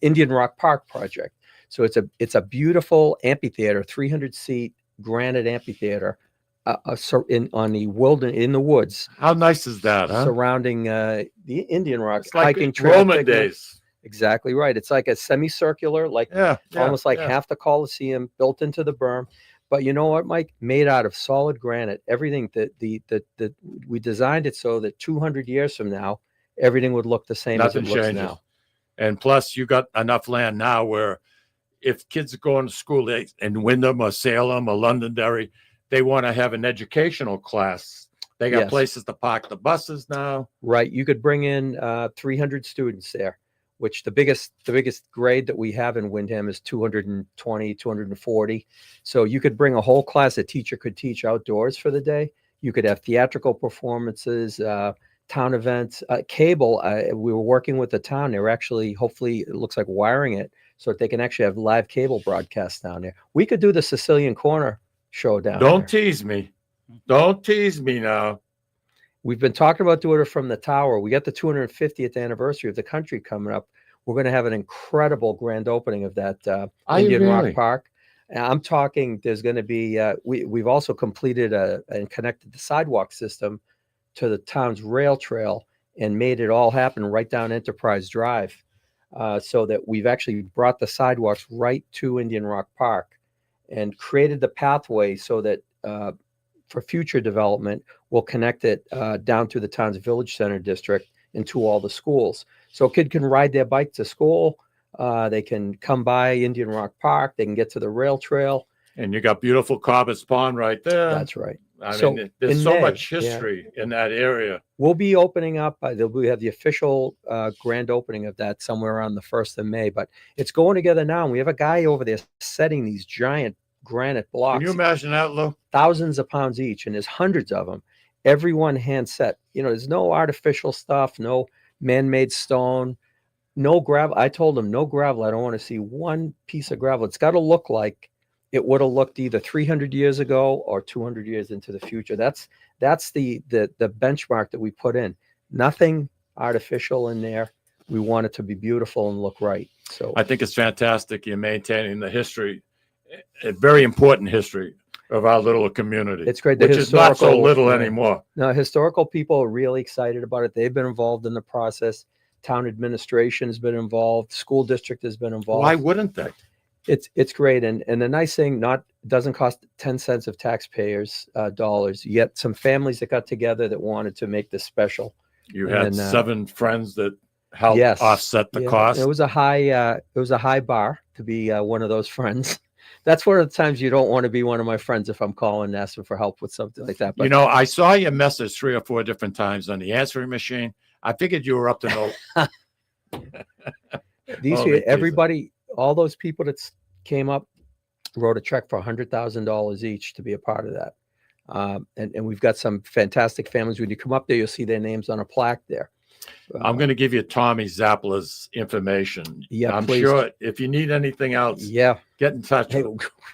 Indian Rock Park project. So it's a beautiful amphitheater, 300-seat granite amphitheater on the in the woods. How nice is that, huh? Surrounding the Indian Rock It's like hiking trail. Roman days. Exactly right. It's like a semicircular, like almost like half the Coliseum built into the berm. But you know what, Mike? Made out of solid granite. Everything that we designed it so that 200 years from now, everything would look the same Nothing as it looks changes. now. And plus, you got enough land now where if kids are going to school in Wyndham or Salem or Londonderry, they want to have an educational class. They got places to park the buses now. Right. You could bring in 300 students there, which the biggest grade that we have in Wyndham is 220, 240. So you could bring a whole class. A teacher could teach outdoors for the day. You could have theatrical performances, town events, cable. We were working with the town. They were actually, hopefully, it looks like wiring it so that they can actually have live cable broadcasts down there. We could do the Sicilian Corner show down there. Don't tease me. Don't tease me now. We've been talking about doing it from the tower. We got the 250th anniversary of the country coming up. We're going to have an incredible grand opening of that Indian Rock Park. And I'm talking, there's going to be, we've also completed and connected the sidewalk system to the town's rail trail and made it all happen right down Enterprise Drive. So that we've actually brought the sidewalks right to Indian Rock Park and created the pathway so that for future development, we'll connect it down to the town's village center district and to all the schools. So a kid can ride their bike to school. They can come by Indian Rock Park. They can get to the rail trail. And you got beautiful Cobb's Pond right there. That's right. I So mean, there's in so May, much history in that area. We'll be opening up. We have the official grand opening of that somewhere around the 1st of May. But it's going together now. And we have a guy over there setting these giant granite blocks. Can you imagine that, Lou? Thousands of pounds each, and there's hundreds of them. Everyone hand set. There's no artificial stuff, no man-made stone, no gravel. I told him no gravel. I don't want to see one piece of gravel. It's got to look like it would have looked either 300 years ago or 200 years into the future. That's the benchmark that we put in. Nothing artificial in there. We want it to be beautiful and look right. So I think it's fantastic you're maintaining the history, a very important history of our little community. It's great. Which is not so little anymore. No, historical people are really excited about it. They've been involved in the process. Town administration has been involved. School district has been involved. Why wouldn't they? It's great. And the nice thing, doesn't cost 10 cents of taxpayers dollars. You get some families that got together that wanted to make this special. You had 7 friends that helped offset the cost. It was a high bar to be one of those friends. That's one of the times you don't want to be one of my friends if I'm calling and asking for help with something like that. But I saw your message 3 or 4 different times on the answering machine. I figured you were up to no. Everybody, all those people that came up wrote a check for $100,000 each to be a part of that. And we've got some fantastic families. When you come up there, you'll see their names on a plaque there. I'm going to give you Tommy Zappala's information. Yeah, I'm please. sure if you need anything else, get in touch. Hey,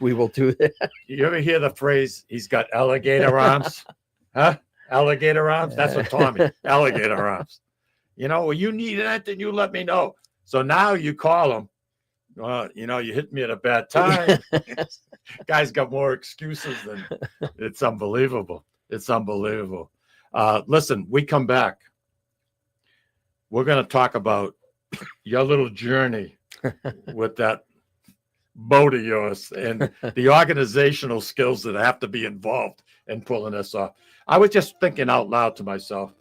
we will do that. You ever hear the phrase, he's got alligator arms? Huh? Alligator arms? That's what Tommy, alligator arms. When you need anything, you let me know. So now you call him. You hit me at a bad time. Guy's got more excuses than it's unbelievable. It's unbelievable. Listen, we come back. We're going to talk about your little journey with that boat of yours and the organizational skills that have to be involved in pulling this off. I was just thinking out loud to myself.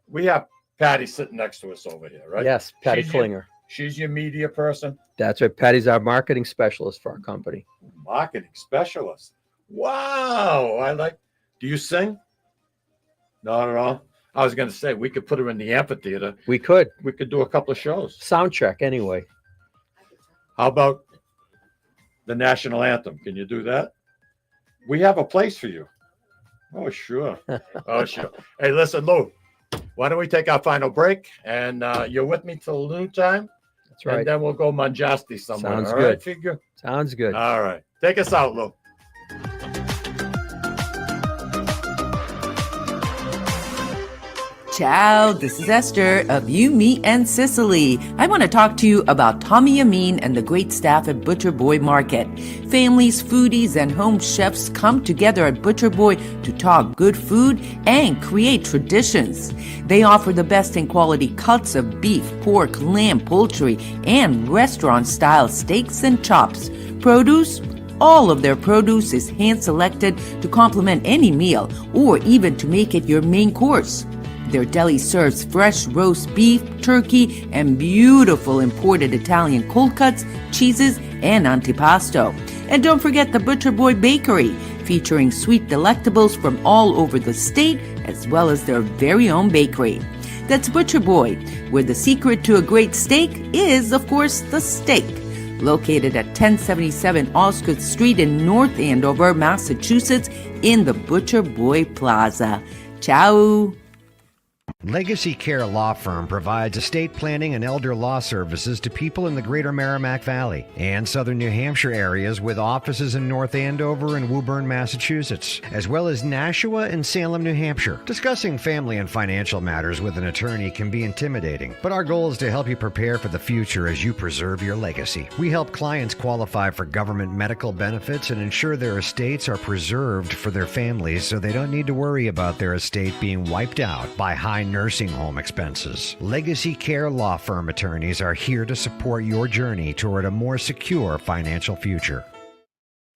We have Patty sitting next to us over here, right? Yes, Patty Klinger. She's your media person? That's right. Patty's our marketing specialist for our company. Marketing specialist. Wow. Do you sing? Not at all. I was going to say, we could put her in the amphitheater. We could. We could do a couple of shows. Sound check anyway. How about the national anthem? Can you do that? We have a place for you. Oh, sure. Oh, sure. Hey, listen, Lou, why don't we take our final break? And you're with me till noon time? That's right. And then we'll go Manjasti somewhere. Sounds all good. Right, figure? Sounds good. All right. Take us out, Lou. Ciao, this is Esther of You, Me, and Sicily. I want to talk to you about Tommy Amin and the great staff at Butcher Boy Market. Families, foodies, and home chefs come together at Butcher Boy to talk good food and create traditions. They offer the best in quality cuts of beef, pork, lamb, poultry, and restaurant-style steaks and chops. Produce? All of their produce is hand-selected to complement any meal or even to make it your main course. Their deli serves fresh roast beef, turkey, and beautiful imported Italian cold cuts, cheeses, and antipasto. And don't forget the Butcher Boy Bakery, featuring sweet delectables from all over the state, as well as their very own bakery. That's Butcher Boy, where the secret to a great steak is, of course, the steak. Located at 1077 Osgood Street in North Andover, Massachusetts, in the Butcher Boy Plaza. Ciao! Legacy Care Law Firm provides estate planning and elder law services to people in the greater Merrimack Valley and southern New Hampshire areas with offices in North Andover and Woburn, Massachusetts, as well as Nashua and Salem, New Hampshire. Discussing family and financial matters with an attorney can be intimidating, but our goal is to help you prepare for the future as you preserve your legacy. We help clients qualify for government medical benefits and ensure their estates are preserved for their families so they don't need to worry about their estate being wiped out by high nursing home expenses. Legacy Care Law Firm attorneys are here to support your journey toward a more secure financial future.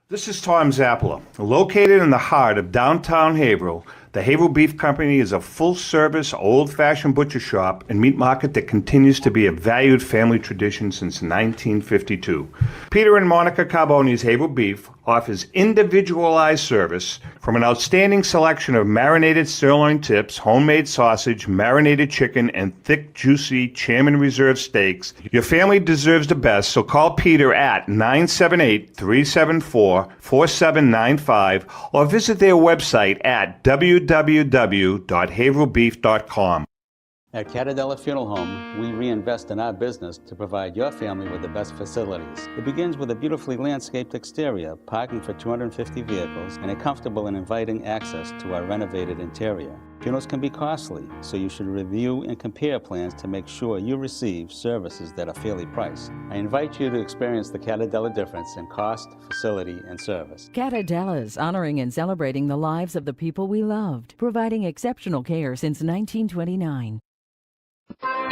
This is Tom Zappala. Located in the heart of downtown Haverhill, the Haverhill Beef Company is a full-service, old-fashioned butcher shop and meat market that continues to be a valued family tradition since 1952. Peter and Monica Carboni's Haverhill Beef offers individualized service from an outstanding selection of marinated sirloin tips, homemade sausage, marinated chicken, and thick, juicy Chairman Reserve steaks. Your family deserves the best, so call Peter at 978-374-4795 or visit their website at www.haverhillbeef.com. At Catadella Funeral Home, we reinvest in our business to provide your family with the best facilities. It begins with a beautifully landscaped exterior, parking for 250 vehicles, and a comfortable and inviting access to our renovated interior. Funerals can be costly, so you should review and compare plans to make sure you receive services that are fairly priced. I invite you to experience the Catadella difference in cost, facility, and service. Catadella's honoring and celebrating the lives of the people we loved, providing exceptional care since 1929.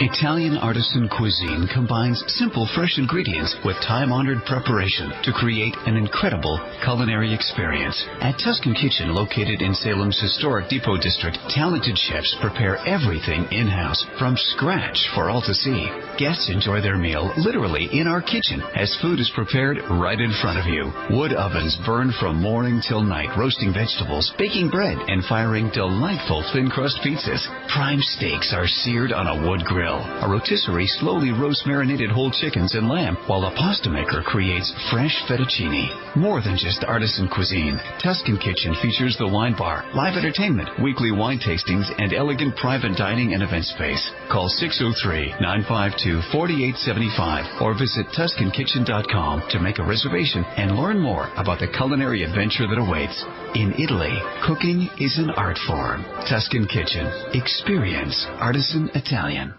Italian artisan cuisine combines simple, fresh ingredients with time-honored preparation to create an incredible culinary experience. At Tuscan Kitchen, located in Salem's historic Depot District, talented chefs prepare everything in-house from scratch for all to see. Guests enjoy their meal literally in our kitchen as food is prepared right in front of you. Wood ovens burn from morning till night, roasting vegetables, baking bread, and firing delightful thin-crust pizzas. Prime steaks are seared on a wood grill. A rotisserie slowly roasts marinated whole chickens and lamb, while a pasta maker creates fresh fettuccine. More than just artisan cuisine, Tuscan Kitchen features the wine bar, live entertainment, weekly wine tastings, and elegant private dining and event space. Call 603-952-4875 or visit TuscanKitchen.com to make a reservation and learn more about the culinary adventure that awaits. In Italy, cooking is an art form. Tuscan Kitchen. Experience artisan Italian.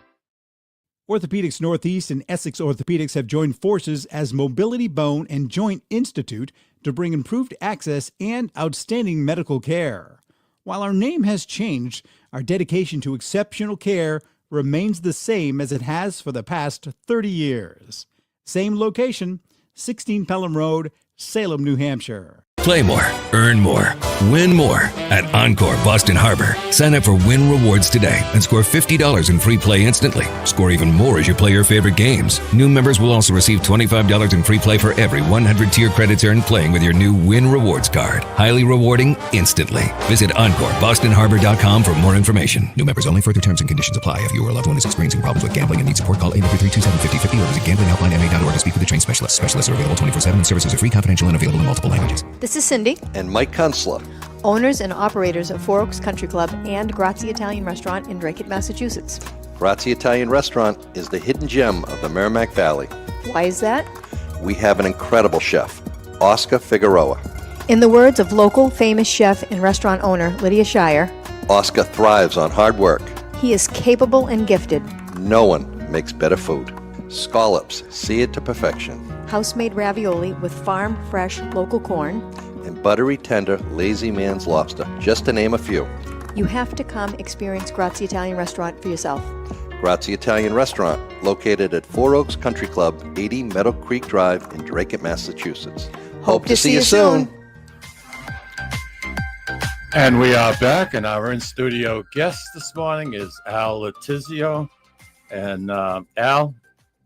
Orthopedics Northeast and Essex Orthopedics have joined forces as Mobility Bone and Joint Institute to bring improved access and outstanding medical care. While our name has changed, our dedication to exceptional care remains the same as it has for the past 30 years. Same location, 16 Pelham Road, Salem, New Hampshire. Play more, earn more, win more at Encore Boston Harbor. Sign up for Win Rewards today and score $50 in free play instantly. Score even more as you play your favorite games. New members will also receive $25 in free play for every 100 tier credits earned playing with your new Win Rewards card. Highly rewarding instantly. Visit EncoreBostonHarbor.com for more information. New members only. Further terms and conditions apply. If you or a loved one is experiencing problems with gambling and needs support, call 833-277-5050 or visit GamblingHelpLineMA.org to speak with a trained specialist. Specialists are available 24/7 and services are free, confidential, and available in multiple languages. This is Cindy. And Mike Kunstler. Owners and operators of Four Oaks Country Club and Grazie Italian Restaurant in Drake, Massachusetts. Grazie Italian Restaurant is the hidden gem of the Merrimack Valley. Why is that? We have an incredible chef, Oscar Figueroa. In the words of local famous chef and restaurant owner Lydia Shire, Oscar thrives on hard work. he is capable and gifted. No one makes better food. Scallops, seared to perfection. House-made ravioli with farm fresh local corn. And buttery tender, lazy man's lobster, just to name a few. You have to come experience Grazie Italian Restaurant for yourself. Grazie Italian Restaurant, located at Four Oaks Country Club, 80 Meadow Creek Drive in Drake, Massachusetts. Hope to see you soon. And we are back, and our in-studio guest this morning is Al Letizio. And Al,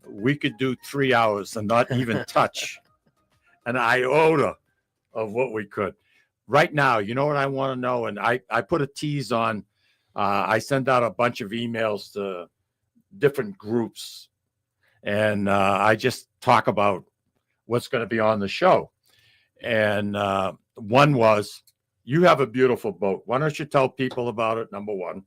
we could do 3 hours and not even touch an iota of what we could. Right now, you know what I want to know? And I put a tease on. I send out a bunch of emails to different groups, and I just talk about what's going to be on the show. And one was, you have a beautiful boat. Why don't you tell people about it, number one?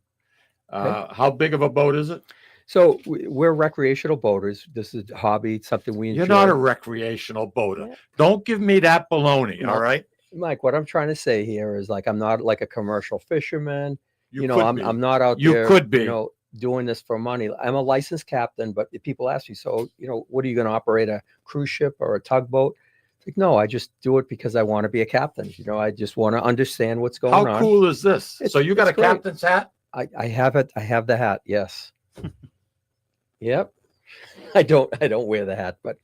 How big of a boat is it? So we're recreational boaters. This is a hobby, something we enjoy. You're not a recreational boater. Yeah. Don't give me that baloney, all right? Mike, what I'm trying to say here is, like, I'm not like a commercial fisherman. I'm not out there, could be. Doing this for money. I'm a licensed captain, but if people ask me, so, what are you going to operate, a cruise ship or a tugboat? It's like, no, I just do it because I want to be a captain. I just want to understand what's going on. How cool is this? So you got a captain's hat? I have it. I have the hat. Yes. Yep. I don't wear the hat, but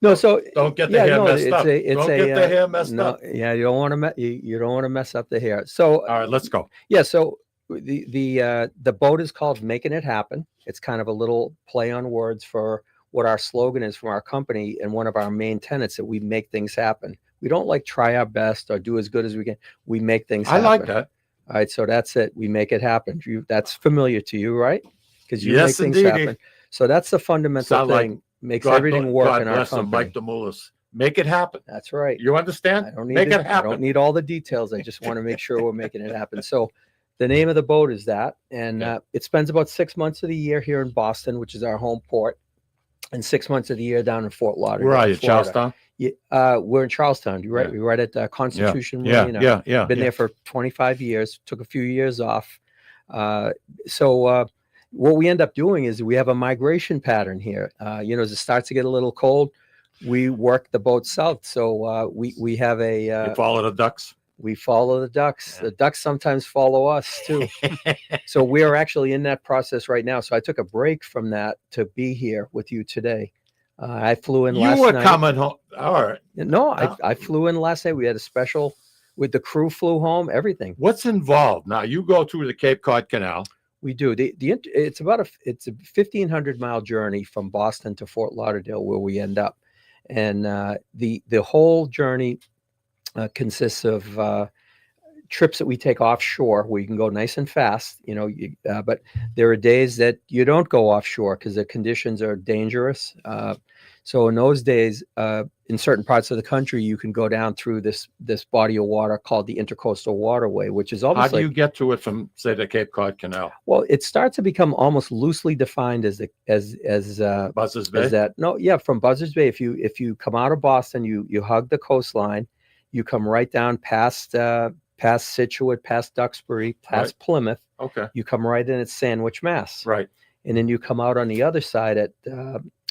no. So don't get the hair messed up. Don't get the hair messed up. Yeah, you don't want to. You don't want to mess up the hair. So all right, let's go. Yeah. So the boat is called Making It Happen. It's kind of a little play on words for what our slogan is from our company, and one of our main tenets, that we make things happen. We don't like try our best or do as good as we can. We make things happen. I like that. All right, so that's it. We make it happen. That's familiar to you, right? Because you yes, make things indeed. happen. So that's the fundamental thing. Like makes everything work in our company. Mike Demoulas. Make it happen. That's right. You understand? I don't need make it happen. I don't need all the details. I just want to make sure we're making it happen. So the name of the boat is that, and it spends about 6 months of the year here in Boston, which is our home port, and 6 months of the year down in Fort Lauderdale. Where are you, Charlestown? Yeah, we're in Charlestown. You're right. We're right at Constitution Marina. Been there for 25 years. Took a few years off. What we end up doing is we have a migration pattern here. As it starts to get a little cold, we work the boat south. So we have a. You follow the ducks. We follow the ducks. Yeah. The ducks sometimes follow us too. So we are actually in that process right now. So I took a break from that to be here with you today. I flew in last night. You were coming home. All right. No, I flew in last night. We had a special with the crew, flew home, everything. What's involved? Now you go through the Cape Cod Canal. We do. It's a 1,500-mile journey from Boston to Fort Lauderdale, where we end up. And the whole journey consists of trips that we take offshore, where you can go nice and fast, but there are days that you don't go offshore because the conditions are dangerous. So in those days, in certain parts of the country, you can go down through this body of water called the Intercoastal Waterway, which is almost. How do you get to it from, say, the Cape Cod Canal? Well, it starts to become almost loosely defined as Buzzards Bay. As that. No, yeah, from Buzzards Bay. If you come out of Boston, you hug the coastline, you come right down past Situate, past Duxbury, past Plymouth. Okay. You come right in at Sandwich, Mass. Right. And then you come out on the other side at.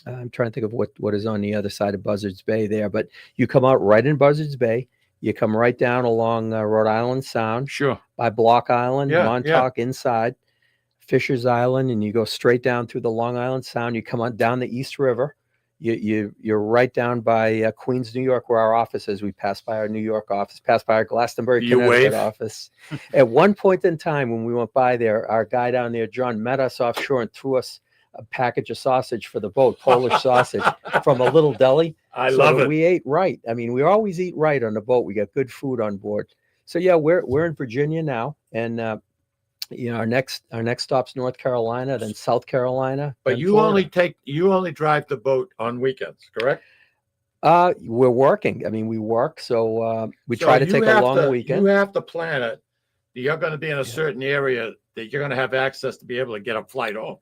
I'm trying to think of what is on the other side of Buzzards Bay there, but you come out right in Buzzards Bay. You come right down along Rhode Island Sound. Sure. By Block Island, Montauk inside, Fisher's Island, and you go straight down through the Long Island Sound. You come on down the East River. You're right down by Queens, New York, where our office is. We pass by our New York office, pass by our Glastonbury, Connecticut office. At one point in time, when we went by there, our guy down there, John, met us offshore and threw us a package of sausage for the boat, Polish sausage from a little deli. I love it. We ate right. I mean, we always eat right on the boat. We got good food on board. So yeah, we're in Virginia now, and our next stop's North Carolina, then South Carolina. But you Florida. only drive the boat on weekends, correct? We're working. I mean, we work, so we try to take a long weekend. You have to plan it. You're going to be in a certain area that you're going to have access to be able to get a flight home.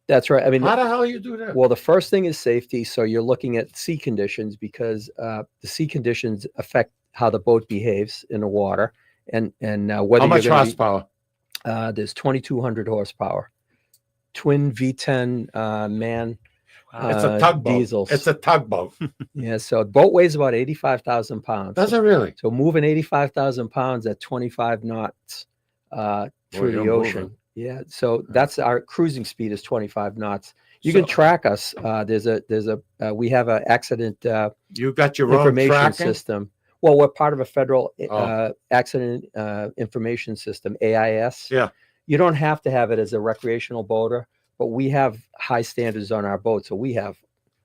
That's right. I mean, how the hell do you do that? Well, the first thing is safety. So you're looking at sea conditions, because the sea conditions affect how the boat behaves in the water, and whether how much horsepower? There's 2,200 horsepower. twin V10 man. It's a tugboat. Diesels. It's a tugboat. Yeah, so the boat weighs about 85,000 pounds. Does it really? So moving 85,000 pounds at 25 knots through the ocean. Moving. Yeah, so that's our cruising speed is 25 knots. You can track us. We have an accident You got your own information tracking system. Well, we're part of a federal accident information system, AIS. Yeah. You don't have to have it as a recreational boater, but we have high standards on our boat. So we have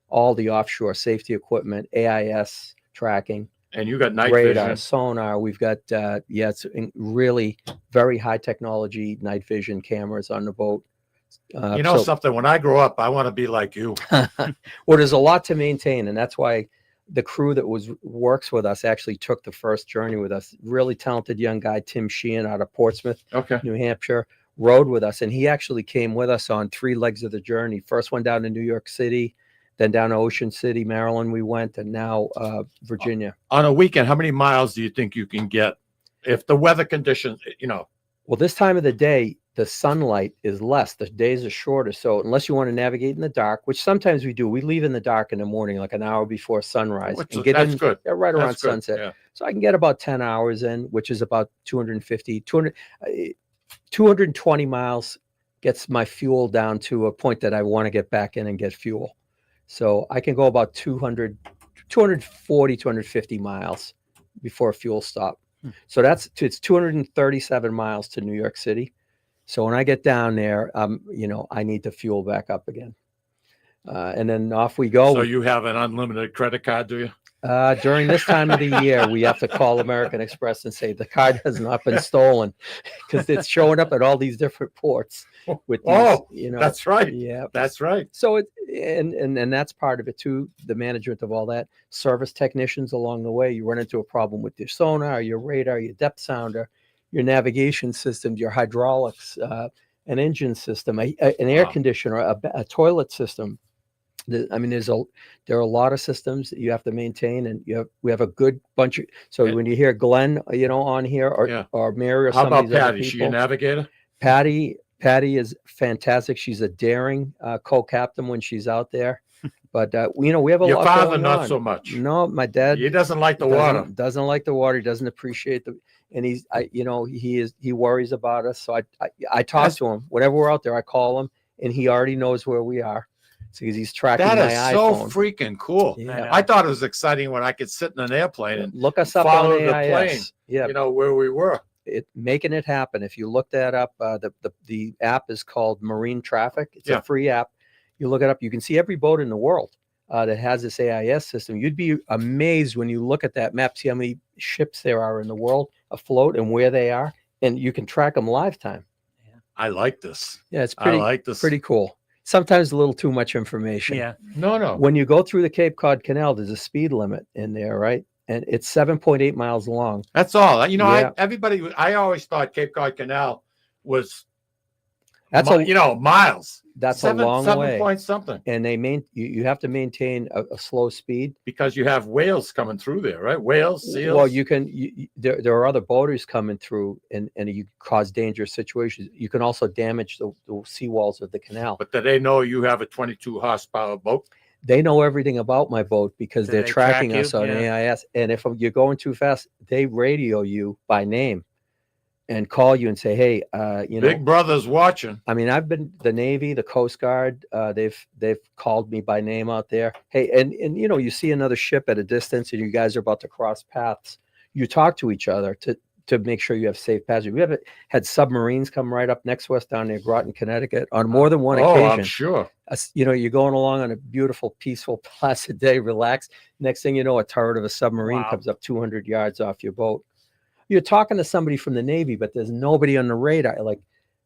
all the offshore safety equipment, AIS tracking, and you got night radar, vision. sonar. We've got, it's really very high technology night vision cameras on the boat. You know something? When I grow up, I want to be like you. Well, there's a lot to maintain, and that's why the crew that works with us actually took the first journey with us. Really talented young guy, Tim Sheehan, out of Portsmouth, New Hampshire, rode with us, and he actually came with us on 3 legs of the journey. First one down to New York City, then down to Ocean City, Maryland we went, and now Virginia. On a weekend, how many miles do you think you can get if the weather conditions, Well, this time of the day, the sunlight is less. The days are shorter. So unless you want to navigate in the dark, which sometimes we do, we leave in the dark in the morning, like an hour before sunrise. And get that's in good. right around That's good, sunset. yeah. So I can get about 10 hours in, which is about 220 miles gets my fuel down to a point that I want to get back in and get fuel. So I can go about 240, 250 miles before a fuel stop. So it's 237 miles to New York City. So when I get down there, I need to fuel back up again. And then off we go. So you have an unlimited credit card, do you? During this time of the year, we have to call American Express and say the card has not been stolen, because it's showing up at all these different ports. With these, that's right. Yeah, that's right. So and that's part of it too. The management of all that, service technicians along the way. You run into a problem with your sonar, your radar, your depth sounder, your navigation systems, your hydraulics, an engine system, an air conditioner, a toilet system. I mean, there are a lot of systems that you have to maintain, and we have a good bunch of. So when you hear Glenn, on here, or Mary, or how some of about these other Patty? Is she a people, navigator? Patty is fantastic. She's a daring co-captain when she's out there. But we have a Your lot father going not on. so much. No, my dad. He doesn't like the water. Doesn't like the water. He doesn't appreciate and he worries about us. So I talk to him whenever we're out there. I call him, and he already knows where we are. Because he's tracking my That is iPhone. so freaking cool. Yeah. I thought it was exciting when I could sit in an airplane and look us up follow on the AIS. plane. Yeah, where we were. Making it happen. If you look that up, the app is called Marine Traffic. It's a free app. You look it up. You can see every boat in the world that has this AIS system. You'd be amazed when you look at that map, see how many ships there are in the world afloat and where they are, and you can track them live time. Yeah. I like this. Yeah, it's pretty. I like this. Pretty cool. Sometimes a little too much information. Yeah. No. When you go through the Cape Cod Canal, there's a speed limit in there, right? And it's 7.8 miles long. That's all. Yeah. I always thought Cape Cod Canal was That's miles. That's a long way. 7 point something. And you have to maintain a slow speed because you have whales coming through there, right? Whales, seals. Well, there are other boaters coming through, and you cause dangerous situations. You can also damage the seawalls of the canal. But do they know you have a 22 horsepower boat? They know everything about my boat because Do they're they tracking track us you? on AIS. And if you're going too fast, they radio you by name and call you and say, "Hey, Big Brother's watching." I mean, I've been the Navy, the Coast Guard. They've called me by name out there. Hey, and you see another ship at a distance, and you guys are about to cross paths. You talk to each other to make sure you have safe passage. We have had submarines come right up next to us down near Groton, Connecticut, on more than one occasion. Oh, I'm sure. You're going along on a beautiful, peaceful, placid day, relaxed. Next thing you know, a turret of a submarine comes up 200 yards off your boat. You're talking to somebody from the Navy, but there's nobody on the radar. Like,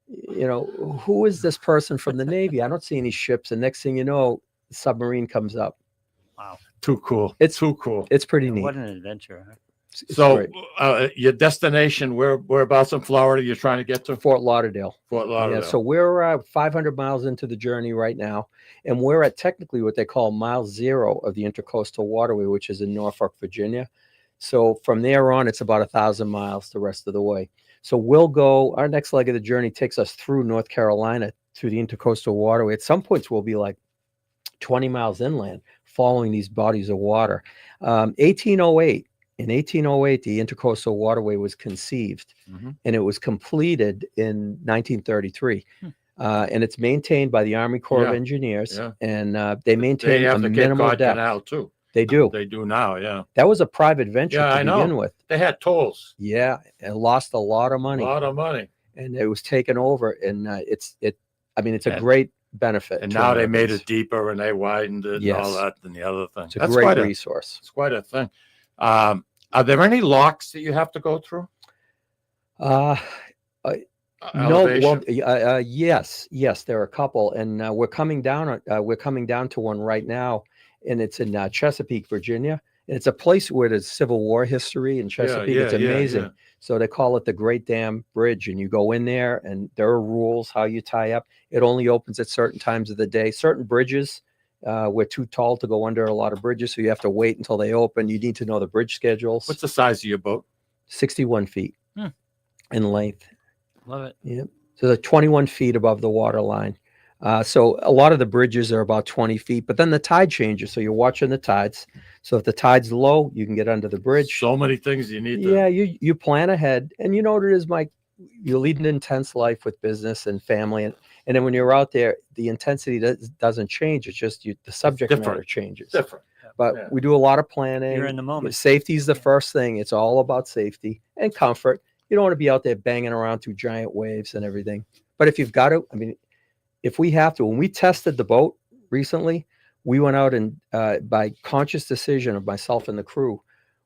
who is this person from the Navy? I don't see any ships. And next thing you know, the submarine comes up. Wow. Too cool. It's too cool. It's pretty neat. What an adventure. Huh? So your destination, whereabouts in Florida you're trying to get to? Fort Lauderdale. Fort Lauderdale. Yeah, so we're 500 miles into the journey right now, and we're at technically what they call mile zero of the Intercoastal Waterway, which is in Norfolk, Virginia. So from there on, it's about 1,000 miles the rest of the way. So we'll go, our next leg of the journey takes us through North Carolina to the Intercoastal Waterway. At some points, we'll be like 20 miles inland, following these bodies of water. 1808. In 1808, the Intercoastal Waterway was conceived, and it was completed in 1933. And it's maintained by the Army Corps of Engineers, and they maintain They have a the Cape minimal Cod depth. Canal too. They do. They do now, yeah. That was a private venture Yeah, to I know. begin with. They had tolls. Yeah, it lost a lot of A money, lot of money. and it was taken over. And it's a And- great benefit. And to now they made Americans. it deeper and they widened it and all Yes. that and the other thing. It's a great resource. It's quite a thing. Are there any locks that you have to go through? No, Elevation? well, yes, there are a couple, and we're coming down to one right now, and it's in Chesapeake, Virginia. And it's a place where there's Civil War history in Chesapeake. It's amazing. yeah. So they call it the Great Dam Bridge, and you go in there, and there are rules how you tie up. It only opens at certain times of the day. Certain bridges, we're too tall to go under a lot of bridges, so you have to wait until they open. You need to know the bridge schedules. What's the size of your boat? 61 feet in length. Love it. Yeah. So they're 21 feet above the water line. So a lot of the bridges are about 20 feet, but then the tide changes. So you're watching the tides. So if the tide's low, you can get under the bridge. So many things you need to. Yeah, you plan ahead. And you know what it is, Mike? You lead an intense life with business and family. And then when you're out there, the intensity doesn't change. It's just the subject matter changes. Different. But we do a lot of planning. You're in the moment. Safety is the first thing. It's all about safety and comfort. You don't want to be out there banging around through giant waves and everything. But if you've got to, I mean, if we have to, when we tested the boat recently, we went out and by conscious decision of myself and the crew,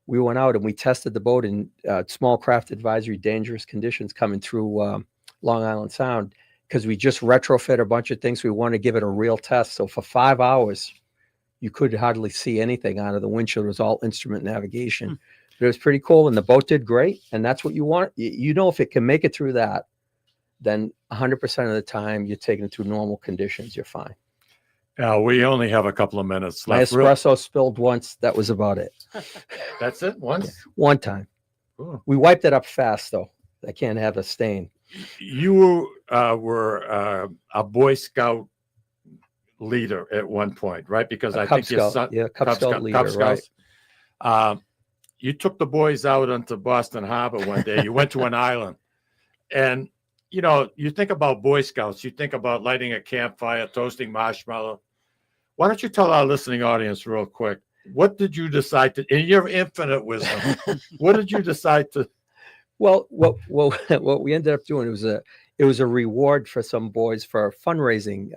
we went out and we tested the boat in small craft advisory dangerous conditions coming through Long Island Sound, because we just retrofit a bunch of things. We want to give it a real test. So for 5 hours, you could hardly see anything out of the windshield. It was all instrument navigation. But it was pretty cool, and the boat did great. And that's what you want. You know, if it can make it through that, then 100% of the time you're taking it through normal conditions, you're fine. We only have a couple of minutes My left. espresso spilled once. That was about it. That's it? Once? One time. Cool. We wiped it up fast, though. I can't have a stain. You were a Boy Scout leader at one point, right? Because A I Cub think your Scout, son, yeah, Cub Scout leader, right. Scouts. You took the boys out onto Boston Harbor one day. You went to an island, and you know, you think about Boy Scouts, you think about lighting a campfire, toasting marshmallow. Why don't you tell our listening audience real quick, what did you decide to, in your infinite wisdom, what did you decide to? Well, what we ended up doing, it was a reward for some boys for fundraising.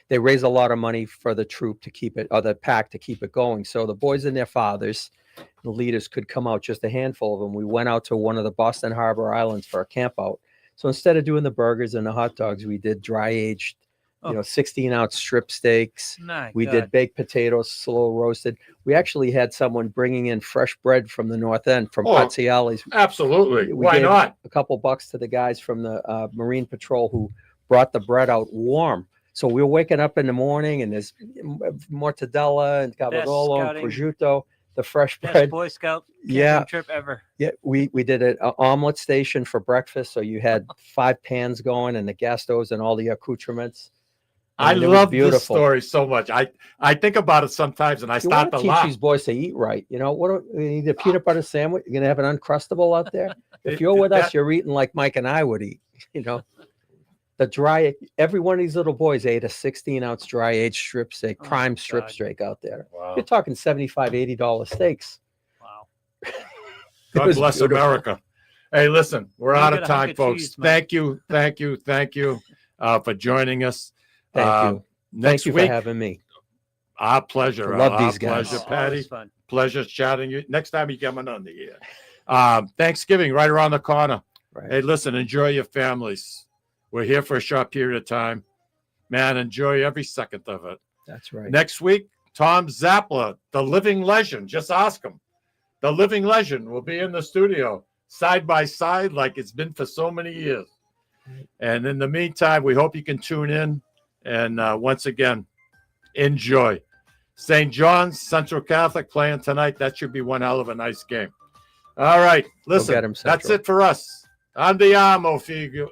They raise a lot of money for the troop to keep it, or the pack to keep it going. So the boys and their fathers, the leaders, could come out, just a handful of them. We went out to one of the Boston Harbor Islands for a camp out. So instead of doing the burgers and the hot dogs, we did dry aged, 16-ounce strip steaks. We did baked potatoes, slow roasted. We actually had someone bringing in fresh bread from the North End, from Pazziali's. Absolutely. We Why gave not? a couple bucks to the guys from the Marine Patrol who brought the bread out warm. So we were waking up in the morning, and there's mortadella and cavolo and prosciutto, the fresh Best bread. Boy Scout camping trip ever. Yeah, we did an omelet station for breakfast. So you had 5 pans going and the gas stoves and all the accoutrements. I And it was love this beautiful. story so much. I think about it sometimes, and I You start want to to teach laugh. these boys to eat right. You know, you need a peanut butter sandwich. You're going to have an Uncrustable out there. If you're with us, you're eating like Mike and I would eat, you know. Every one of these little boys ate a 16-ounce dry aged strip steak, prime strip steak out there. Wow. You're talking $75, $80 steaks. Wow. God was bless beautiful. America. Hey, listen, we're I'll out get of a time, hunk of folks. cheese, Mike. Thank you for joining us. Thank you. Next Thank you week, for having me. our pleasure. Love our these guys. pleasure, Oh, Patty. always fun. Pleasure chatting you. Next time you coming on the air. Thanksgiving right around the corner. Right. Hey, listen, enjoy your families. We're here for a short period of time. Man, enjoy every second of it. That's right. Next week, Tom Zappler, the living legend. Just ask him. The living legend will be in the studio side by side like it's been for so many years. And in the meantime, we hope you can tune in. And once again, enjoy. St. John's Central Catholic playing tonight. That should be one hell of a nice game. All right. get Listen, 'em, that's Central. it for us. Andiamo, figlio.